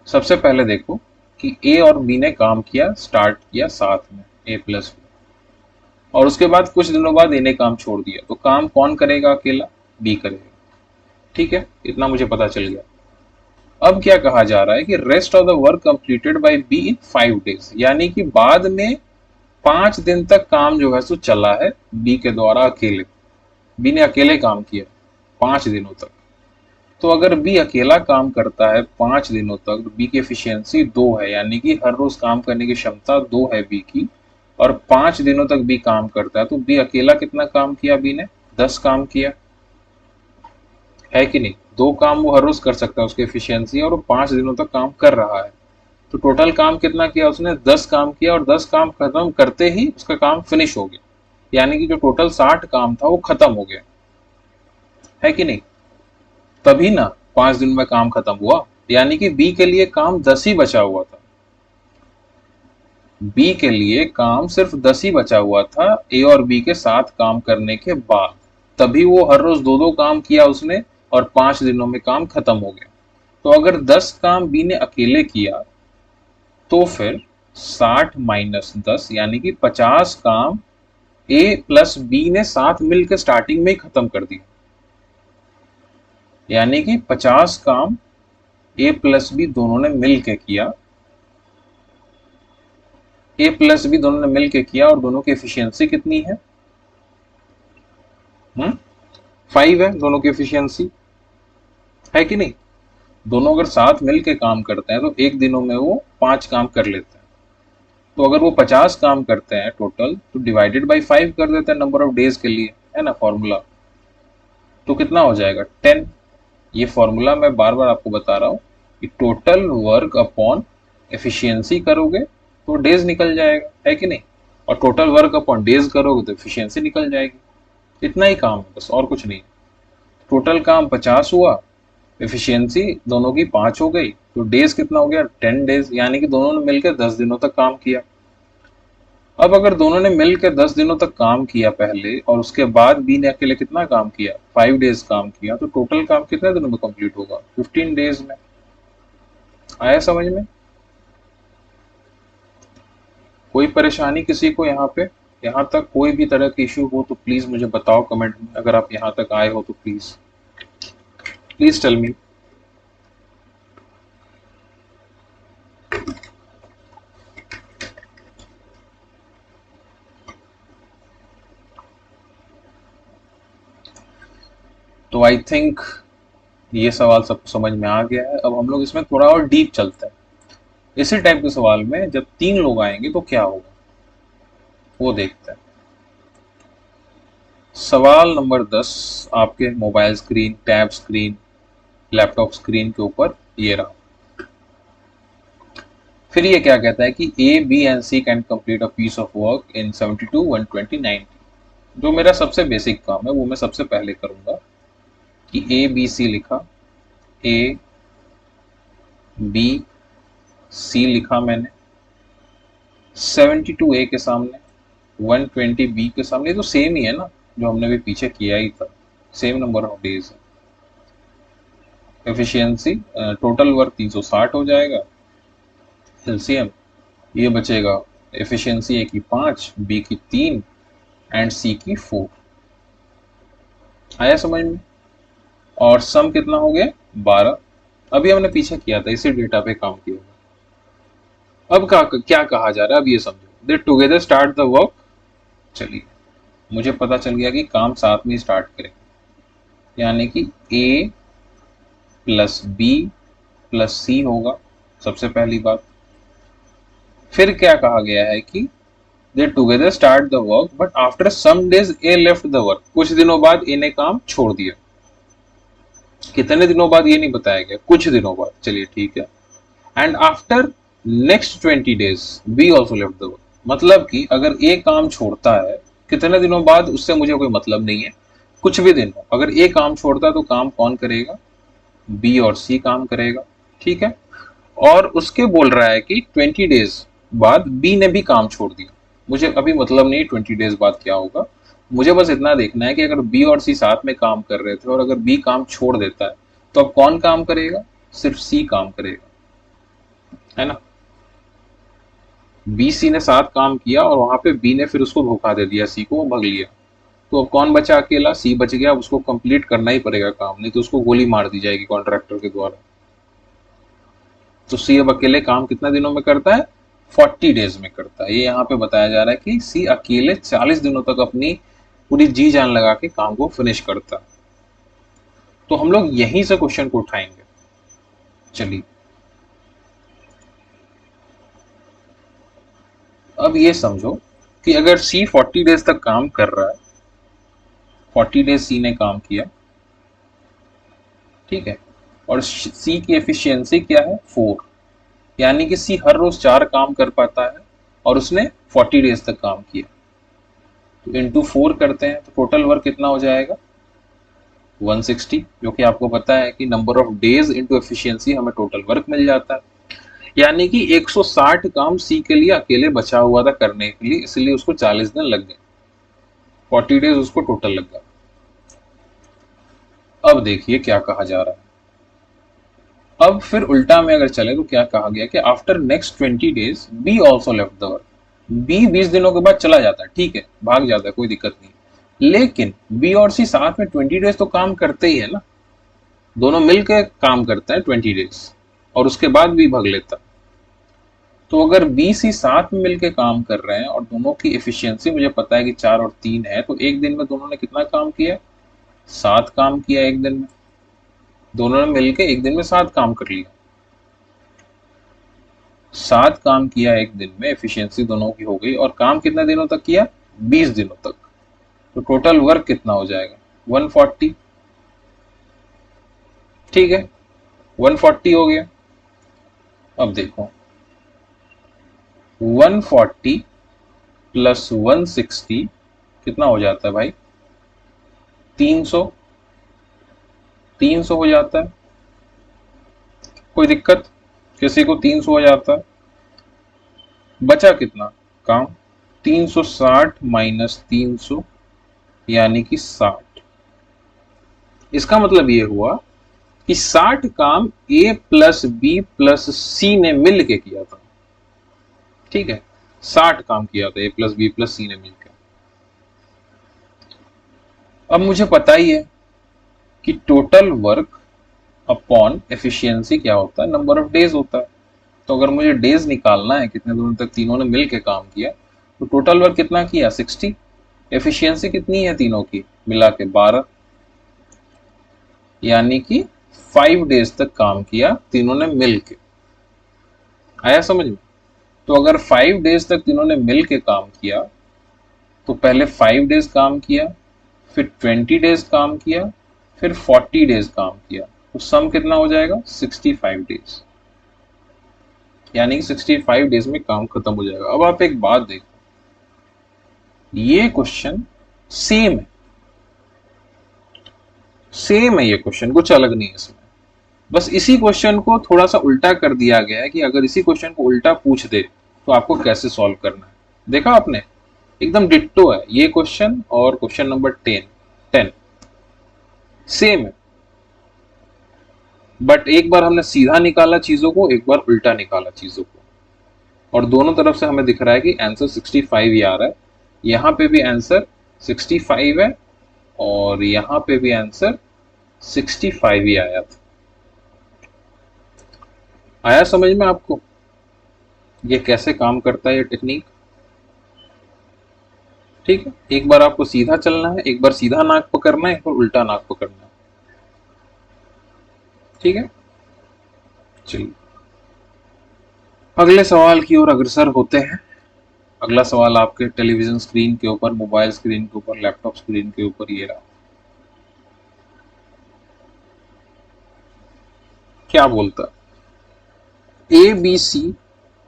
सबसे पहले देखो कि ए और बी ने काम किया, स्टार्ट किया साथ में, ए प्लस बी, और उसके बाद कुछ दिनों बाद ए ने काम छोड़ दिया। तो काम कौन करेगा? अकेला बी करेगा। ठीक है, इतना मुझे पता चल गया। अब क्या कहा जा रहा है कि rest of the work completed by be in 5 days, यानी कि बाद में 5 दिन तक काम जो है सो चला है बी के द्वारा अकेले। बी ने अकेले काम किया 5 दिनों तक। तो अगर बी अकेला काम करता है 5 दिनों तक, बी की एफिशिएंसी 2 है, यानी कि हर रोज काम करने की क्षमता 2 है बी की, और 5 दिनों तक बी काम करता है, तो बी अकेला कितना काम किया? बी ने 10 काम किया, है कि नहीं। 2 काम वो हर रोज कर सकता है, उसकी एफिशिएंसी, और वो 5 दिनों तक काम कर रहा है। तो टोटल काम कितना किया उसने? 10 काम किया, और 10 काम खत्म करते ही उसका काम फिनिश हो गया, यानी कि जो टोटल 60 काम था वो खत्म हो गया, है कि नहीं। तभी ना 5 दिन में काम खत्म हुआ, यानी कि बी के लिए काम 10 ही बचा हुआ था। बी के लिए काम सिर्फ 10 ही बचा हुआ था ए और बी के साथ काम करने के बाद। तभी वो हर रोज 2-2 काम किया उसने, और 5 दिनों में काम खत्म हो गया। तो अगर 10 काम बी ने अकेले किया, तो फिर 60 माइनस 10 यानी कि 50 काम ए प्लस बी ने साथ मिलकर स्टार्टिंग में ही खत्म कर दिया। यानी कि 50 काम ए प्लस बी दोनों ने मिल के किया, ए प्लस बी दोनों ने मिल के किया, और दोनों की एफिशिएंसी कितनी है? 5 है दोनों की एफिशिएंसी, है कि नहीं। दोनों अगर साथ मिल के काम करते हैं तो एक दिनों में वो 5 काम कर लेते हैं। तो अगर वो 50 काम करते हैं टोटल, तो डिवाइडेड बाई 5 कर देते हैं नंबर ऑफ डेज के लिए, है ना फॉर्मूला। तो कितना हो जाएगा? 10। ये फॉर्मूला मैं बार बार आपको बता रहा हूँ कि टोटल वर्क अपॉन एफिशिएंसी करोगे तो डेज निकल जाएगा, है कि नहीं। और टोटल वर्क अपॉन डेज करोगे तो एफिशिएंसी निकल जाएगी। इतना ही काम है, बस और कुछ नहीं। टोटल काम 50 हुआ, एफिशिएंसी दोनों की 5 हो गई, तो डेज कितना हो गया? 10 डेज, यानी कि दोनों ने मिलकर 10 दिनों तक काम किया। अब अगर दोनों ने मिलकर 10 दिनों तक काम किया पहले, और उसके बाद बी ने अकेले कितना काम किया? 5 डेज काम किया, तो टोटल काम कितने दिनों में कंप्लीट होगा? 15 डेज में। आया समझ में? कोई परेशानी किसी को यहाँ पे? यहाँ तक कोई भी तरह की इश्यू हो तो प्लीज मुझे बताओ कमेंट में। अगर आप यहाँ तक आए हो तो प्लीज प्लीज टेल मी। तो आई थिंक ये सवाल सबको समझ में आ गया है। अब हम लोग इसमें थोड़ा और डीप चलते हैं। इसी टाइप के सवाल में जब 3 लोग आएंगे तो क्या होगा वो देखते हैं। सवाल नंबर 10 आपके mobile screen, tab screen, laptop screen के ऊपर ये रहा। फिर ये क्या कहता है कि A B and C can complete a piece of work in 72, 120, 90। जो मेरा सबसे बेसिक काम है वो मैं सबसे पहले करूंगा कि ए बी सी लिखा, ए बी सी लिखा मैंने, 72 ए के सामने, 120 बी के सामने। तो सेम ही है ना जो हमने भी पीछे किया ही था, सेम नंबर ऑफ डेज है। एफिशिएंसी टोटल वर्क 360 हो जाएगा। एलसीएम ये बचेगा, एफिशिएंसी ए की 5, बी की 3 एंड सी की 4। आया समझ में? और सम कितना हो गया 12। अभी हमने पीछे किया था, इसी डेटा पे काम किया। अब क्या कहा जा रहा है अब ये समझो। दे टुगेदर स्टार्ट द वर्क। चलिए मुझे पता चल गया कि काम साथ में स्टार्ट करेंगे, यानी कि ए प्लस बी प्लस सी होगा सबसे पहली बात। फिर क्या कहा गया है कि they together start the work but after some days A left the work. कुछ दिनों बाद ए ने काम छोड़ दिया। कितने दिनों बाद ये नहीं बताया गया, कुछ दिनों बाद। चलिए ठीक है। And after next 20 days B also left the work. मतलब कि अगर ए काम छोड़ता है कितने दिनों बाद उससे मुझे कोई मतलब नहीं है, कुछ भी दिन हो। अगर ए काम छोड़ता है तो काम कौन करेगा? बी और सी काम करेगा। ठीक है। और उसके बोल रहा है कि 20 डेज बाद बी ने भी काम छोड़ दिया। मुझे अभी मतलब नहीं 20 डेज बाद क्या होगा, मुझे बस इतना देखना है कि अगर बी और सी साथ में काम कर रहे थे और अगर बी काम छोड़ देता है तो अब कौन काम करेगा? सिर्फ सी काम करेगा, है ना। बी सी ने साथ काम किया और वहां पे बी ने फिर उसको धोखा दे दिया, सी को, वो भग लिया। तो अब कौन बचा? अकेला सी बच गया। उसको कंप्लीट करना ही पड़ेगा काम, नहीं तो उसको गोली मार दी जाएगी कॉन्ट्रैक्टर के द्वारा। तो सी अब अकेले काम कितना दिनों में करता है? 40 डेज में करता है। ये यहाँ पे बताया जा रहा है कि सी अकेले 40 दिनों तक अपनी पूरी जी जान लगा के काम को फिनिश करता है। तो हम लोग यहीं से क्वेश्चन को उठाएंगे। चलिए अब ये समझो कि अगर सी 40 डेज तक काम कर रहा है, 40 डेज सी ने काम किया, ठीक है, और सी की एफिशिएंसी क्या है? 4। यानी कि सी हर रोज 4 काम कर पाता है और उसने 40 डेज तक काम किया। तो इंटू 4 करते हैं तो टोटल वर्क कितना हो जाएगा? 160। जो कि आपको पता है कि number of days into efficiency हमें टोटल वर्क मिल जाता है। यानी कि 160 काम सी के लिए अकेले बचा हुआ था करने के लिए, इसलिए उसको 40 दिन लग गए। 40 डेज उसको टोटल लग गया। अब देखिए क्या कहा जा रहा है। अब फिर उल्टा में अगर चले तो क्या कहा गया कि after next 20 days B also left the work. B 20 दिनों के बाद चला जाता है, ठीक है, भाग जाता है, कोई दिक्कत नहीं। लेकिन बी और सी साथ में 20 डेज तो काम करते ही है ना, दोनों मिलकर काम करते हैं 20 डेज और उसके बाद भी भाग लेता है। तो अगर बी सी साथ में मिलकर काम कर रहे हैं और दोनों की एफिशिएंसी मुझे पता है कि 4 और 3 है, तो एक दिन में दोनों ने कितना काम किया? 7 काम किया एक दिन में। दोनों ने मिलकर एक दिन में 7 काम कर लिया। 7 काम किया एक दिन में, एफिशिएंसी दोनों की हो गई। और काम कितने दिनों तक किया? 20 दिनों तक। तो टोटल वर्क कितना हो जाएगा? 140। ठीक है, 140 हो गया। अब देखो 140 प्लस 160 कितना हो जाता है भाई? 300। 300 हो जाता है। कोई दिक्कत? किसी को 300 हो जाता है। बचा कितना काम? 360 माइनस 300 यानी कि 60। इसका मतलब ये हुआ कि 60 काम ए प्लस बी प्लस सी ने मिल के किया था। ठीक है, 60 काम किया था ए प्लस बी प्लस सी ने मिलकर। अब मुझे पता ही है कि टोटल वर्क अपॉन एफिशिएंसी क्या होता है? नंबर ऑफ डेज होता है। तो अगर मुझे डेज निकालना है कितने दिनों तक तीनों ने मिलकर काम किया, तो टोटल वर्क कितना किया? 60। एफिशिएंसी कितनी है तीनों की मिला के? 12। यानी कि 5 डेज तक काम किया तीनों ने मिल के। आया समझ में? तो अगर 5 डेज तक तीनों ने मिल के काम किया तो पहले 5 डेज काम किया, फिर 20 डेज काम किया, फिर 40 डेज काम किया, तो सम कितना हो जाएगा? 65 डेज। यानी कि 65 डेज में काम खत्म हो जाएगा। अब आप एक बात देखो, ये क्वेश्चन सेम है, सेम है ये क्वेश्चन, कुछ अलग नहीं है इसमें। बस इसी क्वेश्चन को थोड़ा सा उल्टा कर दिया गया है कि अगर इसी क्वेश्चन को उल्टा पूछ दे तो आपको कैसे सॉल्व करना है। देखा आपने? एकदम डिट्टो है ये क्वेश्चन और क्वेश्चन नंबर 10 सेम है। बट एक बार हमने सीधा निकाला चीजों को, एक बार उल्टा निकाला चीजों को, और दोनों तरफ से हमें दिख रहा है कि आंसर 65 ही आ रहा है। यहां पे भी आंसर 65 है और यहां पे भी आंसर 65 ही आया था। आया समझ में आपको ये कैसे काम करता है ये टेक्निक? ठीक है, एक बार आपको सीधा चलना है, एक बार सीधा नाक पकड़ना है, एक बार उल्टा नाक पकड़ना है। ठीक है, चलिए अगले सवाल की ओर अग्रसर होते हैं। अगला सवाल आपके टेलीविजन स्क्रीन के ऊपर, मोबाइल स्क्रीन के ऊपर, लैपटॉप स्क्रीन के ऊपर ये रहा। क्या बोलता है? A B C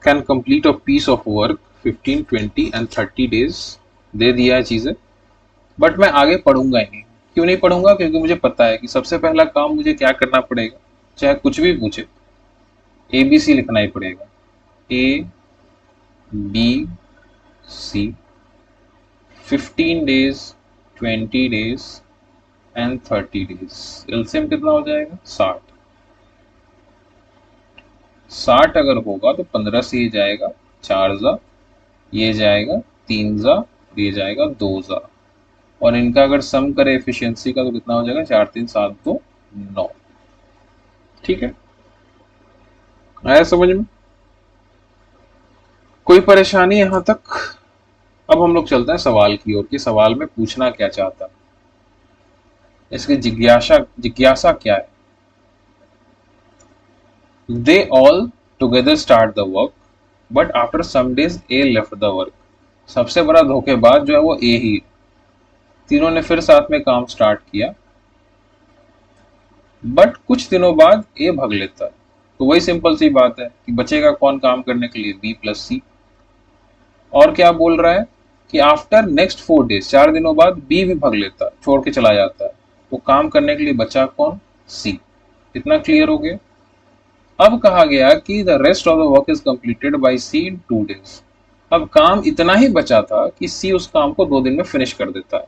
can complete a piece of work 15, 20 and 30 days. दे दिया है चीजें, बट मैं आगे पढ़ूंगा ही नहीं। क्यों नहीं पढ़ूंगा? क्योंकि मुझे पता है कि सबसे पहला काम मुझे क्या करना पड़ेगा, चाहे कुछ भी पूछे, ए बी सी लिखना ही पड़ेगा। A B C 15 days, 20 days and 30 days. LCM कितना हो जाएगा? 60। 60 अगर होगा तो 15 से ये जाएगा 4 जा, ये जाएगा 3 जा, ये जाएगा 2 जा, और इनका अगर सम करे एफिशिएंसी का तो कितना हो जाएगा? 4 3 7 2 9। ठीक है, आया समझ में? कोई परेशानी यहां तक? अब हम लोग चलते हैं सवाल की ओर कि सवाल में पूछना क्या चाहता है, इसकी जिज्ञासा जिज्ञासा क्या है। They all together start the work but after some days A left the work. सबसे बड़ा धोखेबाज जो है वो ए ही। तीनों ने फिर साथ में काम स्टार्ट किया, बट कुछ दिनों बाद ए भाग लेता है। तो वही सिंपल सी बात है कि बचेगा कौन काम करने के लिए? बी प्लस सी। और क्या बोल रहा है कि आफ्टर नेक्स्ट 4 डेज, 4 दिनों बाद बी भी भाग लेता है, छोड़ के चला जाता है। तो काम करने के लिए बचा कौन? सी। इतना क्लियर हो गया? अब कहा गया कि the rest of the work is completed by C in 2 days. अब काम इतना ही बचा था कि सी उस काम को 2 दिन में फिनिश कर देता है।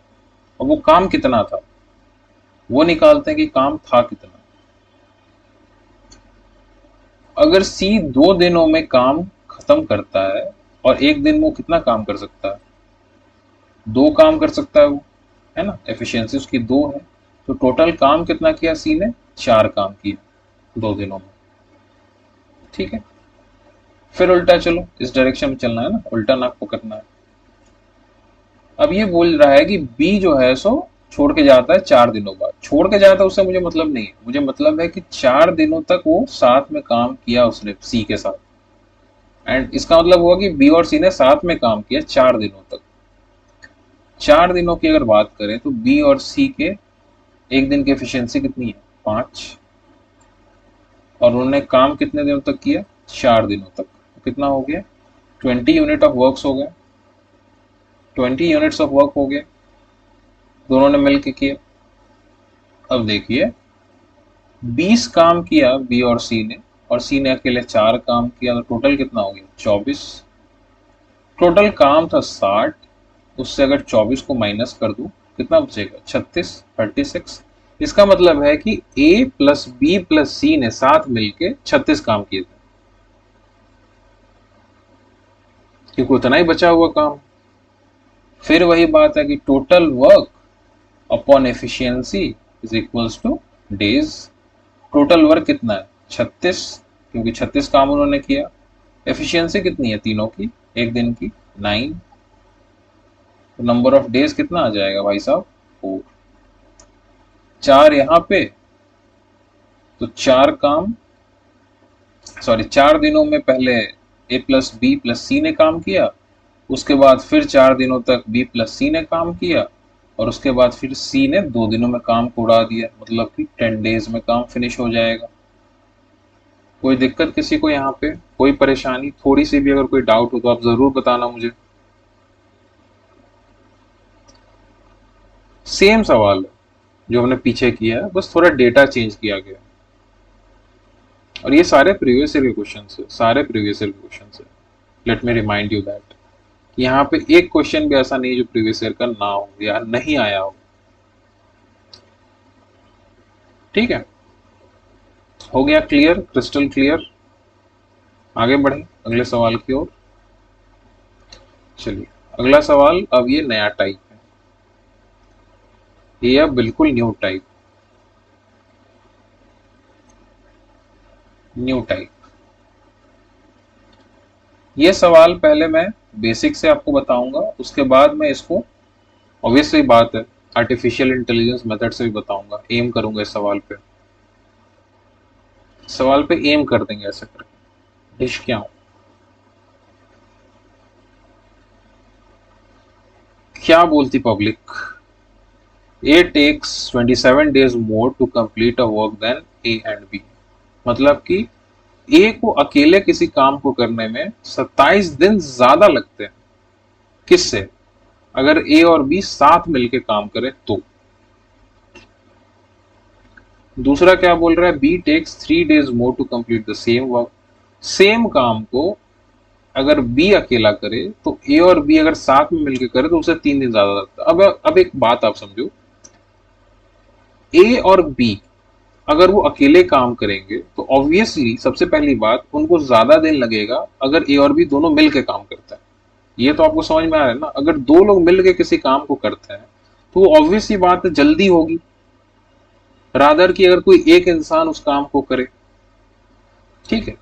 और वो काम कितना था वो निकालते हैं कि काम था कितना। अगर सी 2 दिनों में काम खत्म करता है और एक दिन में वो कितना काम कर सकता है? 2 काम कर सकता है वो, है ना? एफिशिएंसी उसकी 2 है। तो टोटल काम कितना किया सी ने? 4 काम किया 2 दिनों में। ठीक है, फिर उल्टा चलो, इस डायरेक्शन में चलना है ना, उल्टा नाक पकड़ना है। अब ये बोल रहा है कि बी जो है सो छोड़ के जाता है 4 दिनों बाद। छोड़ के जाता है उससे मुझे मतलब नहीं है, मुझे मतलब है कि 4 दिनों तक वो साथ में काम किया उसने सी के साथ। एंड इसका मतलब हुआ कि बी और सी ने साथ में काम किया 4 दिनों तक। 4 दिनों की अगर बात करें तो बी और सी के एक दिन की एफिशिएंसी कितनी है? 5। और उन्होंने काम कितने दिनों तक किया? 4 दिनों तक। तो कितना हो गया? 20 यूनिट ऑफ वर्क हो गया, 20 यूनिट्स ऑफ वर्क हो गए, दोनों ने मिलकर किया। अब देखिए 20 काम किया बी और सी ने, और सी ने अकेले 4 काम किया, तो टोटल कितना हो गया? 24। टोटल काम था 60, उससे अगर 24 को माइनस कर दूं कितना बचेगा? 36, 36। इसका मतलब है कि ए प्लस बी प्लस सी ने साथ मिलके 36 काम किए थे, क्योंकि उतना ही बचा हुआ काम। फिर वही बात है कि total work upon efficiency is equals two days. Total work कितना है? 36, क्योंकि 36 काम उन्होंने किया। एफिशिएंसी कितनी है तीनों की? एक दिन की 9। तो नंबर ऑफ डेज कितना आ जाएगा भाई साहब? 4। 4 यहाँ पे तो 4 दिनों में पहले ए प्लस बी प्लस सी ने काम किया, उसके बाद फिर 4 दिनों तक बी प्लस सी ने काम किया, और उसके बाद फिर सी ने 2 दिनों में काम को उड़ा दिया, मतलब कि 10 डेज में काम फिनिश हो जाएगा। कोई दिक्कत किसी को यहाँ पे, कोई परेशानी, थोड़ी सी भी अगर कोई डाउट हो तो आप जरूर बताना मुझे। सेम सवाल है जो हमने पीछे किया है, बस थोड़ा डेटा चेंज किया गया। और ये सारे प्रीवियस ईयर के क्वेश्चन है, सारे प्रीवियस ईयर के क्वेश्चन है। Let me remind you that यहाँ पे एक क्वेश्चन भी ऐसा नहीं है जो प्रीवियस ईयर का ना हो या नहीं आया हो। ठीक है, हो गया क्लियर, क्रिस्टल क्लियर। आगे बढ़े अगले सवाल की ओर। चलिए अगला सवाल, अब ये नया टाइप है, ये अब बिल्कुल न्यू टाइप। ये सवाल पहले मैं बेसिक से आपको बताऊंगा, उसके बाद मैं इसको, ऑब्वियसली बात है, आर्टिफिशियल इंटेलिजेंस मेथड से भी बताऊंगा, एम करूंगा इस सवाल पे एम कर देंगे ऐसे करके। डिश क्या हो, क्या बोलती public? A takes 27 days more to complete a work than A and B। मतलब कि ए को अकेले किसी काम को करने में 27 दिन ज्यादा लगते हैं, किससे? अगर ए और बी साथ मिलके काम करें तो। दूसरा क्या बोल रहा है, B takes 3 days more to complete the same work. Same काम को अगर बी अकेला करे तो ए और बी अगर साथ में मिलकर करे तो उसे 3 दिन ज्यादा लगता है। अब एक बात आप समझो, ए और बी अगर वो अकेले काम करेंगे तो ऑब्वियसली सबसे पहली बात उनको ज्यादा दिन लगेगा अगर ए और बी दोनों मिलकर काम करता है। ये तो आपको समझ में आ रहा है ना, अगर दो लोग मिलकर किसी काम को करते हैं तो वो ऑब्वियसली बात है जल्दी होगी, रादर कि अगर कोई एक इंसान उस काम को करे। ठीक है,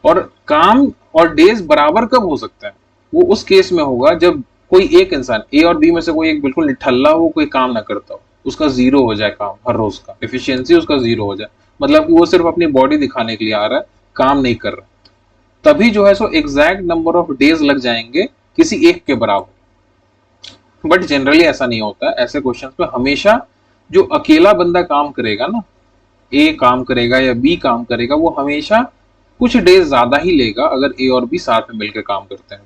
और काम और डेज बराबर कब हो सकता है? वो उस केस में होगा जब कोई एक इंसान, ए और बी में से कोई एक बिल्कुल निठल्ला हो, कोई काम ना करता हो, उसका जीरो हो जाए काम हर रोज का, एफिशिएंसी उसका जीरो हो जाए, मतलब कि वो सिर्फ अपनी बॉडी दिखाने के लिए आ रहा है, काम नहीं कर रहा, तभी जो है so exact number of days लग जाएंगे किसी एक के बराबर। बट जनरली ऐसा नहीं होता, ऐसे क्वेश्चन में हमेशा जो अकेला बंदा काम करेगा ना, ए काम करेगा या बी काम करेगा, वो हमेशा कुछ डेज ज्यादा ही लेगा अगर ए और बी साथ में मिलकर काम करते हैं।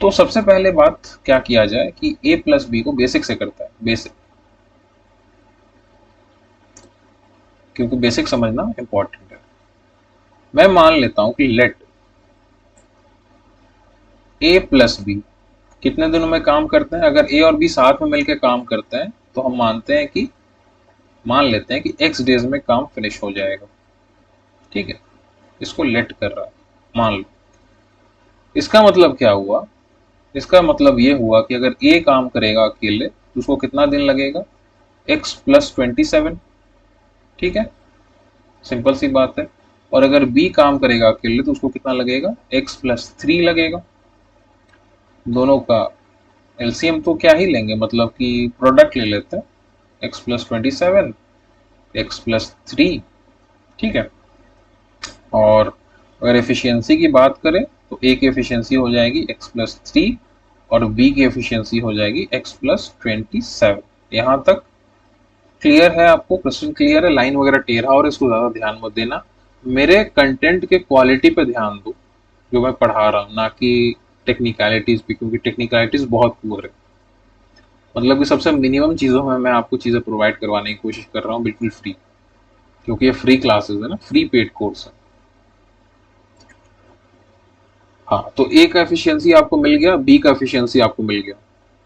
तो सबसे पहले बात क्या किया जाए कि ए प्लस बी को बेसिक से करता है, बेसिक, क्योंकि बेसिक समझना इंपॉर्टेंट है। मैं मान लेता हूं कि लेट ए प्लस बी कितने दिनों में काम करते हैं। अगर ए और बी साथ में मिलकर काम करते हैं तो हम मान लेते हैं कि एक्स डेज में काम फिनिश हो जाएगा। ठीक है, इसको लेट कर रहा है, मान लो। इसका मतलब क्या हुआ? इसका मतलब ये हुआ कि अगर ए काम करेगा अकेले तो उसको कितना दिन लगेगा? X plus 27। ठीक है, सिंपल सी बात है। और अगर बी काम करेगा अकेले तो उसको कितना लगेगा? एक्स प्लस 3 लगेगा। दोनों का एलसीएम तो क्या ही लेंगे, मतलब कि प्रोडक्ट ले लेते हैं, एक्स प्लस 27 एक्स प्लस 3। ठीक है, और अगर एफिशिएंसी की बात करें तो ए की एफिशिएंसी हो जाएगी एक्स प्लस 3 और बी की एफिशिएंसी हो जाएगी एक्स प्लस 27। यहां तक क्लियर है आपको? क्वेश्चन क्लियर है? लाइन वगैरह टेढ़ा और इसको ज्यादा ध्यान मत देना, मेरे कंटेंट के क्वालिटी पे ध्यान दो जो मैं पढ़ा रहा हूँ, ना कि टेक्निकलिटीज पे, क्योंकि टेक्निकलिटीज बहुत पुअर है। मतलब कि सबसे मिनिमम चीजों में मैं आपको चीजें प्रोवाइड करवाने की कोशिश कर रहा हूँ, बिल्कुल फ्री, क्योंकि ये फ्री क्लासेस है ना, फ्री पेड कोर्स है। हाँ, तो ए का एफिशिएंसी आपको मिल गया, बी का एफिशिएंसी आपको मिल गया,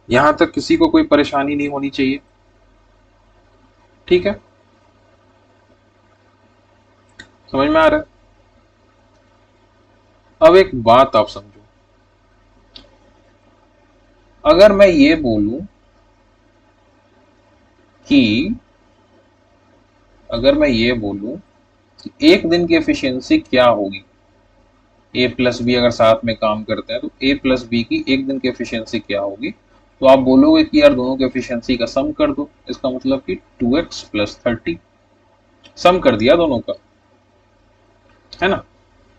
यहां तक किसी को कोई परेशानी नहीं होनी चाहिए। ठीक है, समझ में आ रहा है? अब एक बात आप समझो, अगर मैं ये बोलूं कि कि एक दिन की एफिशिएंसी क्या होगी, ए प्लस बी अगर साथ में काम करते हैं तो ए प्लस बी की एक दिन की एफिशिएंसी क्या होगी, तो आप बोलोगे कि यार दोनों की एफिशिएंसी का सम कर दो, इसका मतलब कि 2x प्लस 30। सम कर दिया दोनों का, है ना।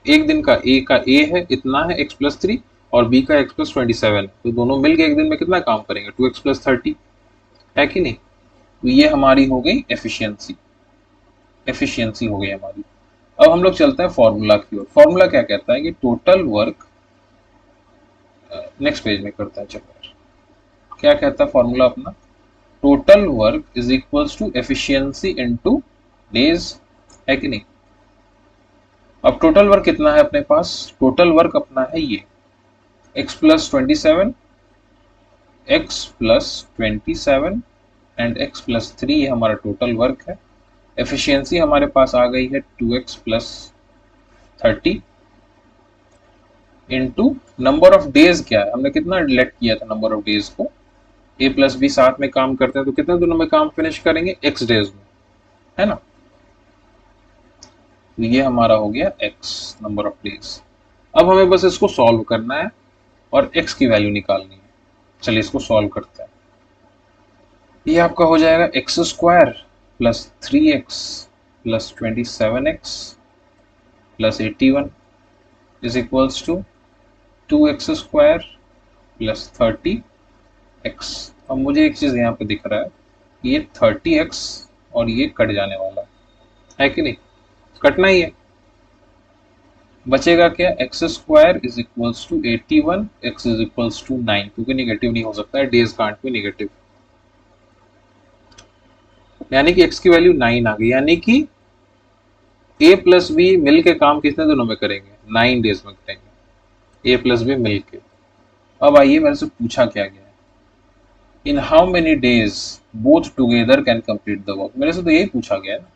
एक दिन का ए है इतना है x+3 और बी का x+27, तो दोनों मिलके एक दिन में कितना काम करेंगे 2x+30, है कि नहीं। तो ये हमारी हो गई एफिशिएंसी, एफिशिएंसी हो गई हमारी। अब हम लोग चलते हैं फॉर्मूला की ओर। फॉर्मूला क्या कहता है कि टोटल वर्क, नेक्स्ट पेज में करते हैं, चलो क्या कहता है फॉर्मूला अपना, total work is equals to efficiency into days, है कि नहीं। अब टोटल वर्क कितना है अपने पास, टोटल वर्क अपना है ये x+27, x+27 एंड x+3, ये हमारा टोटल वर्क है। एफिशिएंसी हमारे पास आ गई है 2x+30 into number of days, क्या है हमने कितना लेट किया था नंबर ऑफ डेज को, a+b साथ में काम करते हैं तो कितने दिनों में काम फिनिश करेंगे x डेज में, है ना। तो ये हमारा हो गया x नंबर ऑफ डेज। अब हमें बस इसको सॉल्व करना है और x की वैल्यू निकालनी है। चलिए इसको सॉल्व करते हैं। ये आपका हो जाएगा x² plus 3x plus 27x plus 81 is equals to 2x² plus 30x। अब मुझे एक चीज यहाँ पे दिख रहा है, ये 30x और ये कट जाने वाला है कि नहीं, कटना ही है। बचेगा क्या, x² is equals to 81, x is equals to 9, क्योंकि निगेटिव नहीं हो सकता है, डेज कांट बी निगेटिव, यानी कि x की वैल्यू 9 आ गई, यानी कि a+b मिल के काम कितने दिनों में करेंगे, 9 डेज में करेंगे a+b मिल के। अब आइए मेरे से पूछा क्या गया है, इन how many days both together can complete the work, मेरे से तो यही पूछा गया है ना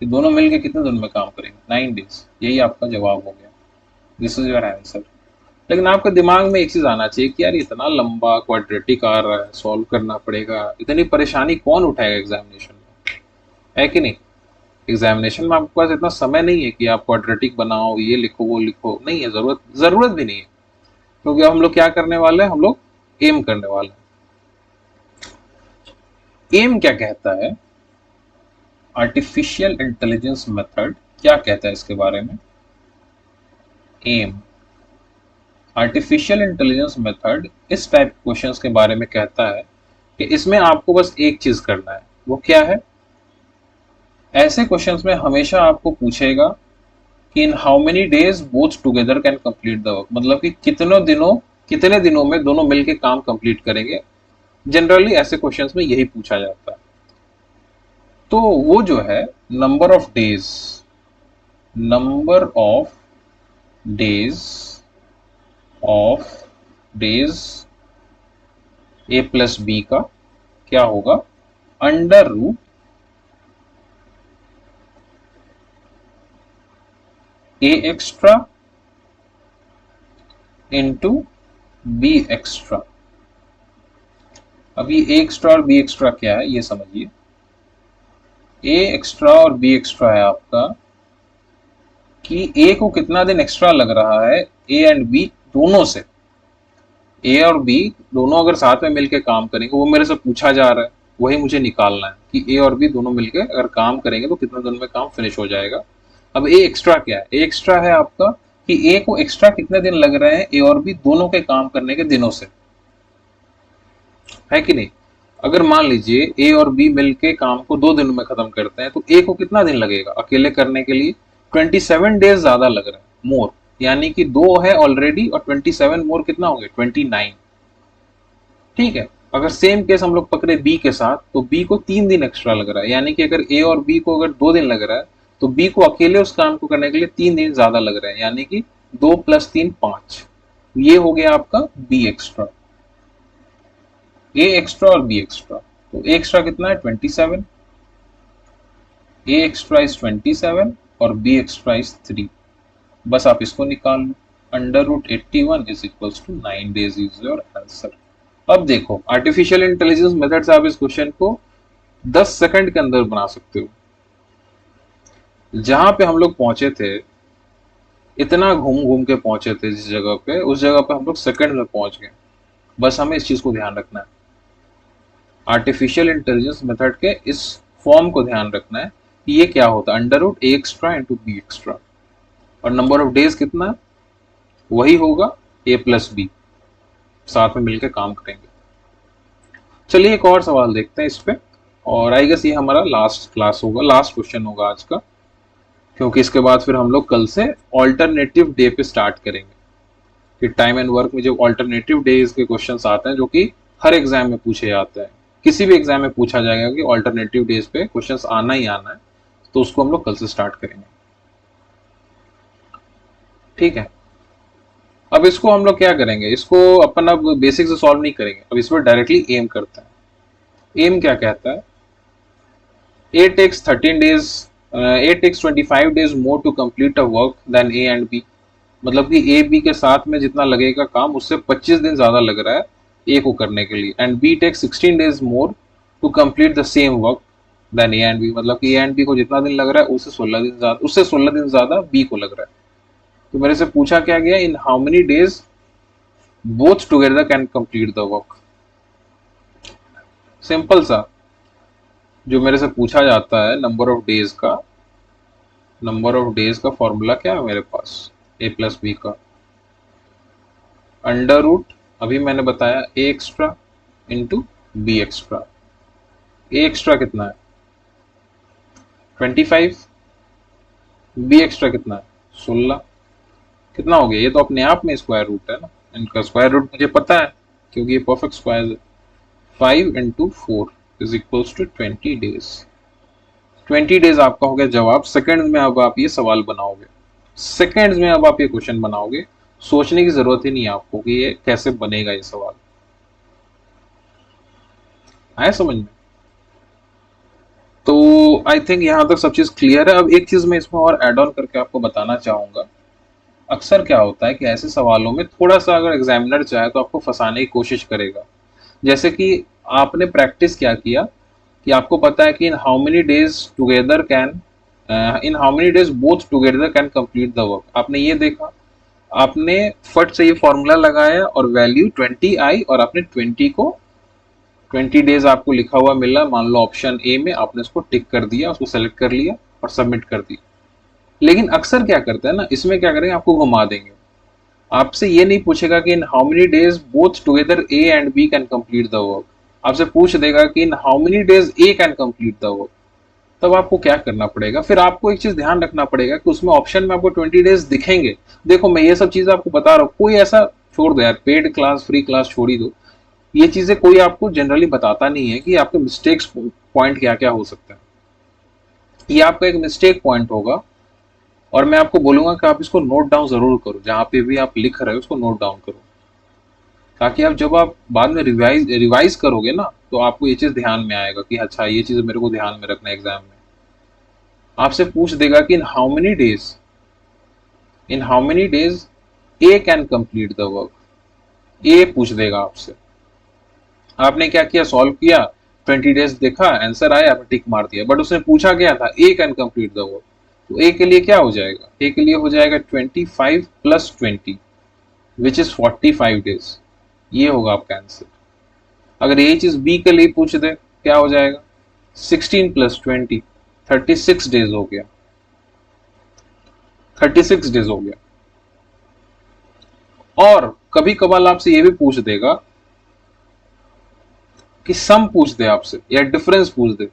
कि दोनों मिलके कितने दिन में काम करेंगे, 9 डेज, यही आपका जवाब हो गया, दिस इज योर आंसर। लेकिन आपके दिमाग में एक चीज आना चाहिए कि यार इतना लंबा क्वाड्रेटिक आ रहा है, सॉल्व करना पड़ेगा, इतनी परेशानी कौन उठाएगा एग्जामिनेशन में, है कि नहीं। एग्जामिनेशन में आपके पास इतना समय नहीं है कि आप क्वाड्रेटिक बनाओ, ये लिखो वो लिखो, नहीं है, जरूरत भी नहीं है, क्योंकि अब हम लोग क्या करने वाले हैं, हम लोग एम करने वाले हैं। एम क्या कहता है, आर्टिफिशियल इंटेलिजेंस मेथड क्या कहता है इसके बारे में। एम आर्टिफिशियल इंटेलिजेंस मेथड इस टाइप क्वेश्चंस के बारे में कहता है कि इसमें आपको बस एक चीज करना है, वो क्या है, ऐसे क्वेश्चंस में हमेशा आपको पूछेगा कि in how many days both together can complete the work, मतलब कि कितने दिनों में दोनों मिलके काम कंप्लीट करेंगे। जनरली ऐसे क्वेश्चंस में यही पूछा जाता है। तो वो जो है number of days, number of days a+b का क्या होगा, under root a extra into b extra. अभी a एक्स्ट्रा और b एक्स्ट्रा क्या है ये समझिए, a एक्स्ट्रा और b एक्स्ट्रा है आपका कि a को कितना दिन एक्स्ट्रा लग रहा है a एंड b दोनों से, a और b दोनों अगर साथ में मिलकर काम करेंगे, वो मेरे से पूछा जा रहा है, वही मुझे निकालना है कि a और b दोनों मिलकर अगर काम करेंगे तो कितने दिन में काम फिनिश हो जाएगा। अब a एक्स्ट्रा क्या है, a एक्स्ट्रा है आपका कि a को एक्स्ट्रा कितने दिन लग रहे हैं a और b दोनों के काम करने के दिनों से, है कि नहीं। अगर मान लीजिए a और b मिलके काम को 2 दिनों में खत्म करते हैं तो a को कितना दिन लगेगा अकेले करने के लिए, 27 डेज ज्यादा लग रहा है, मोर, यानी कि 2 है ऑलरेडी और 27 मोर कितना हो गया 29, ठीक है। अगर सेम केस हम लोग पकड़े b के साथ तो b को 3 दिन एक्स्ट्रा लग रहा है, यानी कि अगर a और b को अगर 2 दिन लग रहा है तो b को अकेले उस काम को करने के लिए 3 दिन ज्यादा लग रहे हैं, यानी कि 2 + 3 5, ये हो गया आपका b एक्स्ट्रा, a एक्स्ट्रा और b एक्स्ट्रा। तो a एक्स्ट्रा कितना है 27, a एक्स्ट्रा इज 27 और b एक्स्ट्रा इज 3, बस आप इसको निकाल लो, under root 81 is equals to 9 days is your answer. अब देखो आर्टिफिशियल इंटेलिजेंस मेथड से आप इस क्वेश्चन को 10 सेकंड के अंदर बना सकते हो। जहां पे हम लोग पहुंचे थे, इतना घूम घूम के पहुंचे थे जिस जगह पे, उस जगह पे हम लोग सेकंड में पहुंच गए, बस हमें इस चीज को ध्यान रखना है, आर्टिफिशियल इंटेलिजेंस मेथड के इस फॉर्म को ध्यान रखना है ये क्या होता है, अंडर रूट ए एक्स्ट्रा इंटू बी एक्स्ट्रा, और नंबर ऑफ डेज कितना है, वही होगा ए प्लस बी, साथ में मिलकर काम करेंगे। चलिए एक और सवाल देखते हैं इस पे, और आई गेस ये हमारा लास्ट क्लास होगा, लास्ट क्वेश्चन होगा आज का, क्योंकि इसके बाद फिर हम लोग कल से ऑल्टरनेटिव डे पे स्टार्ट करेंगे। कि टाइम एंड वर्क में जो ऑल्टरनेटिव डेज के क्वेश्चंस आते हैं, जो कि हर एग्जाम में पूछे जाते हैं, किसी भी एग्जाम में पूछा जाएगा कि ऑल्टरनेटिव डेज पे क्वेश्चंस आना ही आना है, तो उसको हम लोग कल से स्टार्ट करेंगे। ठीक है, अब इसको हम लोग क्या करेंगे, इसको अपन अब बेसिक से सॉल्व नहीं करेंगे, अब इस पर डायरेक्टली एम करते हैं। एम क्या कहता है, ए takes 13 days, A takes 25 days more to complete a work than A and B। मतलब कि ए बी के साथ में जितना लगेगा काम, उससे 25 दिन ज्यादा लग रहा है ए को करने के लिए, and B takes 16 days more to complete the same work than A and B। मतलब कि ए एंड बी को जितना दिन लग रहा है उससे 16 दिन ज्यादा बी को लग रहा है। तो मेरे से पूछा क्या गया, इन how many days both together can complete the work. Simple सा, जो मेरे से पूछा जाता है नंबर ऑफ डेज का फॉर्मूला क्या है मेरे पास, ए प्लस बी का अंडर रूट, अभी मैंने बताया ए एक्स्ट्रा इंटू बी एक्स्ट्रा। ए एक्स्ट्रा कितना है 25, बी एक्स्ट्रा कितना है 16, कितना हो गया, ये तो अपने आप में स्क्वायर रूट है ना, इनका स्क्वायर रूट मुझे पता है क्योंकि ये परफेक्ट स्क्वायर है। 5 into 4 is equals to 20 days. 20 days आपका हो गया जवाब। सेकंड में अब आप ये सवाल बनाओगे, सेकंड्स में अब आप ये क्वेश्चन बनाओगे, सोचने की जरूरत ही नहीं है आपको कि ये कैसे बनेगा ये सवाल। आया समझ में? तो आई थिंक यहां तक सब चीज क्लियर है। अब एक चीज मैं इसमें और ऐड ऑन करके आपको बताना चाहूंगा, अक्सर क्या होता है कि ऐसे सवालों में थोड़ा सा अगर एग्जामिनर चाहे तो आपको फंसाने की कोशिश करेगा। जैसे कि आपने प्रैक्टिस क्या किया कि आपको पता है कि in how many days both together can complete the work. आपने ये देखा, आपने फट से ये फॉर्मूला लगाया और वैल्यू 20 आई, और आपने 20 डेज आपको लिखा हुआ मिला, मान लो ऑप्शन ए में, आपने उसको टिक कर दिया, उसको सेलेक्ट कर लिया और सबमिट कर दिया। लेकिन अक्सर क्या करते हैं ना, इसमें क्या करेंगे, आपको घुमा देंगे, आपसे ये नहीं पूछेगा कि in how many days both together A and B can complete the work, आपसे पूछ देगा कि in how many days A can complete the work. तब आपको क्या करना पड़ेगा, फिर आपको एक चीज ध्यान रखना पड़ेगा कि उसमें ऑप्शन में आपको 20 डेज दिखेंगे। देखो मैं ये सब चीजें आपको बता रहा हूँ, कोई ऐसा छोड़ दो यार, पेड क्लास फ्री क्लास छोड़ ही दो, ये चीजें कोई आपको जनरली बताता नहीं है कि आपके मिस्टेक्स पॉइंट क्या क्या हो सकता है। ये आपका एक मिस्टेक पॉइंट होगा, और मैं आपको बोलूंगा कि आप इसको नोट डाउन जरूर करो, जहां पे भी आप लिख रहे हो उसको नोट डाउन करो, ताकि आप जब आप बाद में रिवाइज करोगे ना, तो आपको ये चीज ध्यान में आएगा कि अच्छा ये चीज मेरे को ध्यान में रखना है एग्जाम में। आपसे पूछ देगा कि in how many days A can complete the work, A पूछ देगा आपसे। आपने क्या किया, सॉल्व किया, 20 डेज देखा, आंसर आया, आपने टिक मार दिया, बट उसने पूछा गया था ए कैन कंप्लीट द वर्क, तो ए के लिए क्या हो जाएगा, ए के लिए हो जाएगा 25 प्लस 20 विच इज 45 डेज, ये होगा आपका आंसर। अगर यही चीज बी के लिए पूछ दे, क्या हो जाएगा, 16 प्लस 20 36 डेज हो गया, 36 डेज हो गया। और कभी कभार आपसे ये भी पूछ देगा कि सम पूछ दे आपसे, या डिफरेंस पूछ दे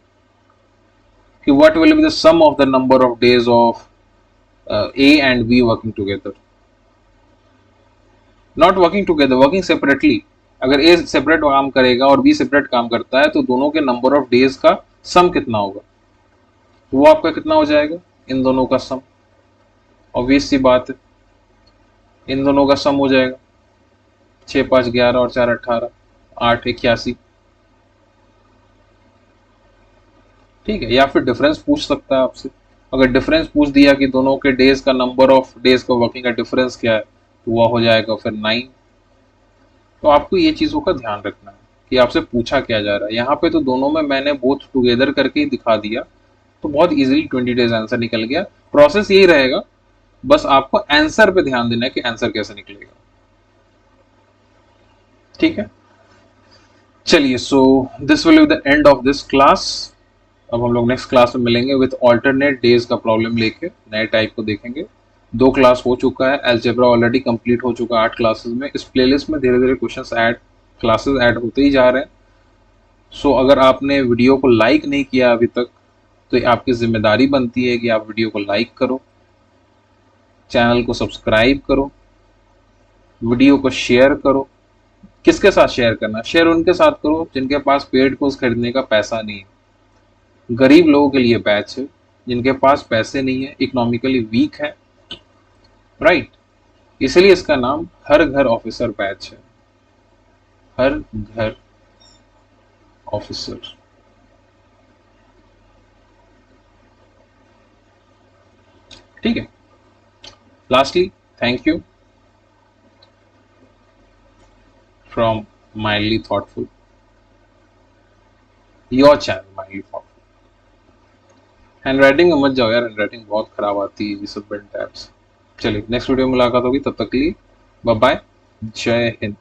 कि what will be the sum of the number of days of A and B working together, not working together, working separately. अगर ए सेपरेट काम करेगा और बी सेपरेट काम करता है, तो दोनों के नंबर ऑफ डेज का सम कितना होगा, तो वो आपका कितना हो जाएगा, इन दोनों का सम। ऑब्वियस सी बात है, इन दोनों का सम हो जाएगा 6 5 11 और 4 18, 8 81। ठीक है, या फिर डिफरेंस पूछ सकता है आपसे। अगर डिफरेंस पूछ दिया कि दोनों के डेज का नंबर ऑफ डेज का वर्किंग का डिफरेंस क्या है, तो वह हो जाएगा फिर 9। तो आपको ये चीजों का ध्यान रखना है कि आपसे पूछा क्या जा रहा है। यहाँ पे तो दोनों में मैंने बोथ टुगेदर करके ही दिखा दिया, तो बहुत इजीली 20 डेज आंसर निकल गया। प्रोसेस यही रहेगा, बस आपको आंसर पे ध्यान देना है कि आंसर कैसे निकलेगा। ठीक है, चलिए, so this will be the end of this class. अब हम लोग नेक्स्ट क्लास में मिलेंगे विथ ऑल्टरनेट डेज का प्रॉब्लम लेके, नए टाइप को देखेंगे। 2 क्लास हो चुका है, अलजेब्रा ऑलरेडी कंप्लीट हो चुका है 8 क्लासेस में। इस प्लेलिस्ट में धीरे धीरे क्वेश्चंस ऐड, क्लासेस ऐड होते ही जा रहे हैं। सो अगर आपने वीडियो को लाइक नहीं किया अभी तक, तो ये आपकी जिम्मेदारी बनती है कि आप वीडियो को लाइक करो, चैनल को सब्सक्राइब करो, वीडियो को शेयर करो। किसके साथ शेयर करना? शेयर उनके साथ करो जिनके पास पेड कोर्स खरीदने का पैसा नहीं है। गरीब लोगों के लिए बैच है, जिनके पास पैसे नहीं है, इकोनॉमिकली वीक है, राइट। इसलिए इसका नाम हर घर ऑफिसर बैच है। हर घर ऑफिसर। ठीक है। Lastly, thank you from mildly thoughtful, your channel mildly thoughtful. Handwriting में मत जाओ यार, हैंडराइटिंग बहुत खराब आती है ये सब बेंट टैब्स। चलिए नेक्स्ट वीडियो में मुलाकात होगी, तब तक के लिए बाय बाय, जय हिंद।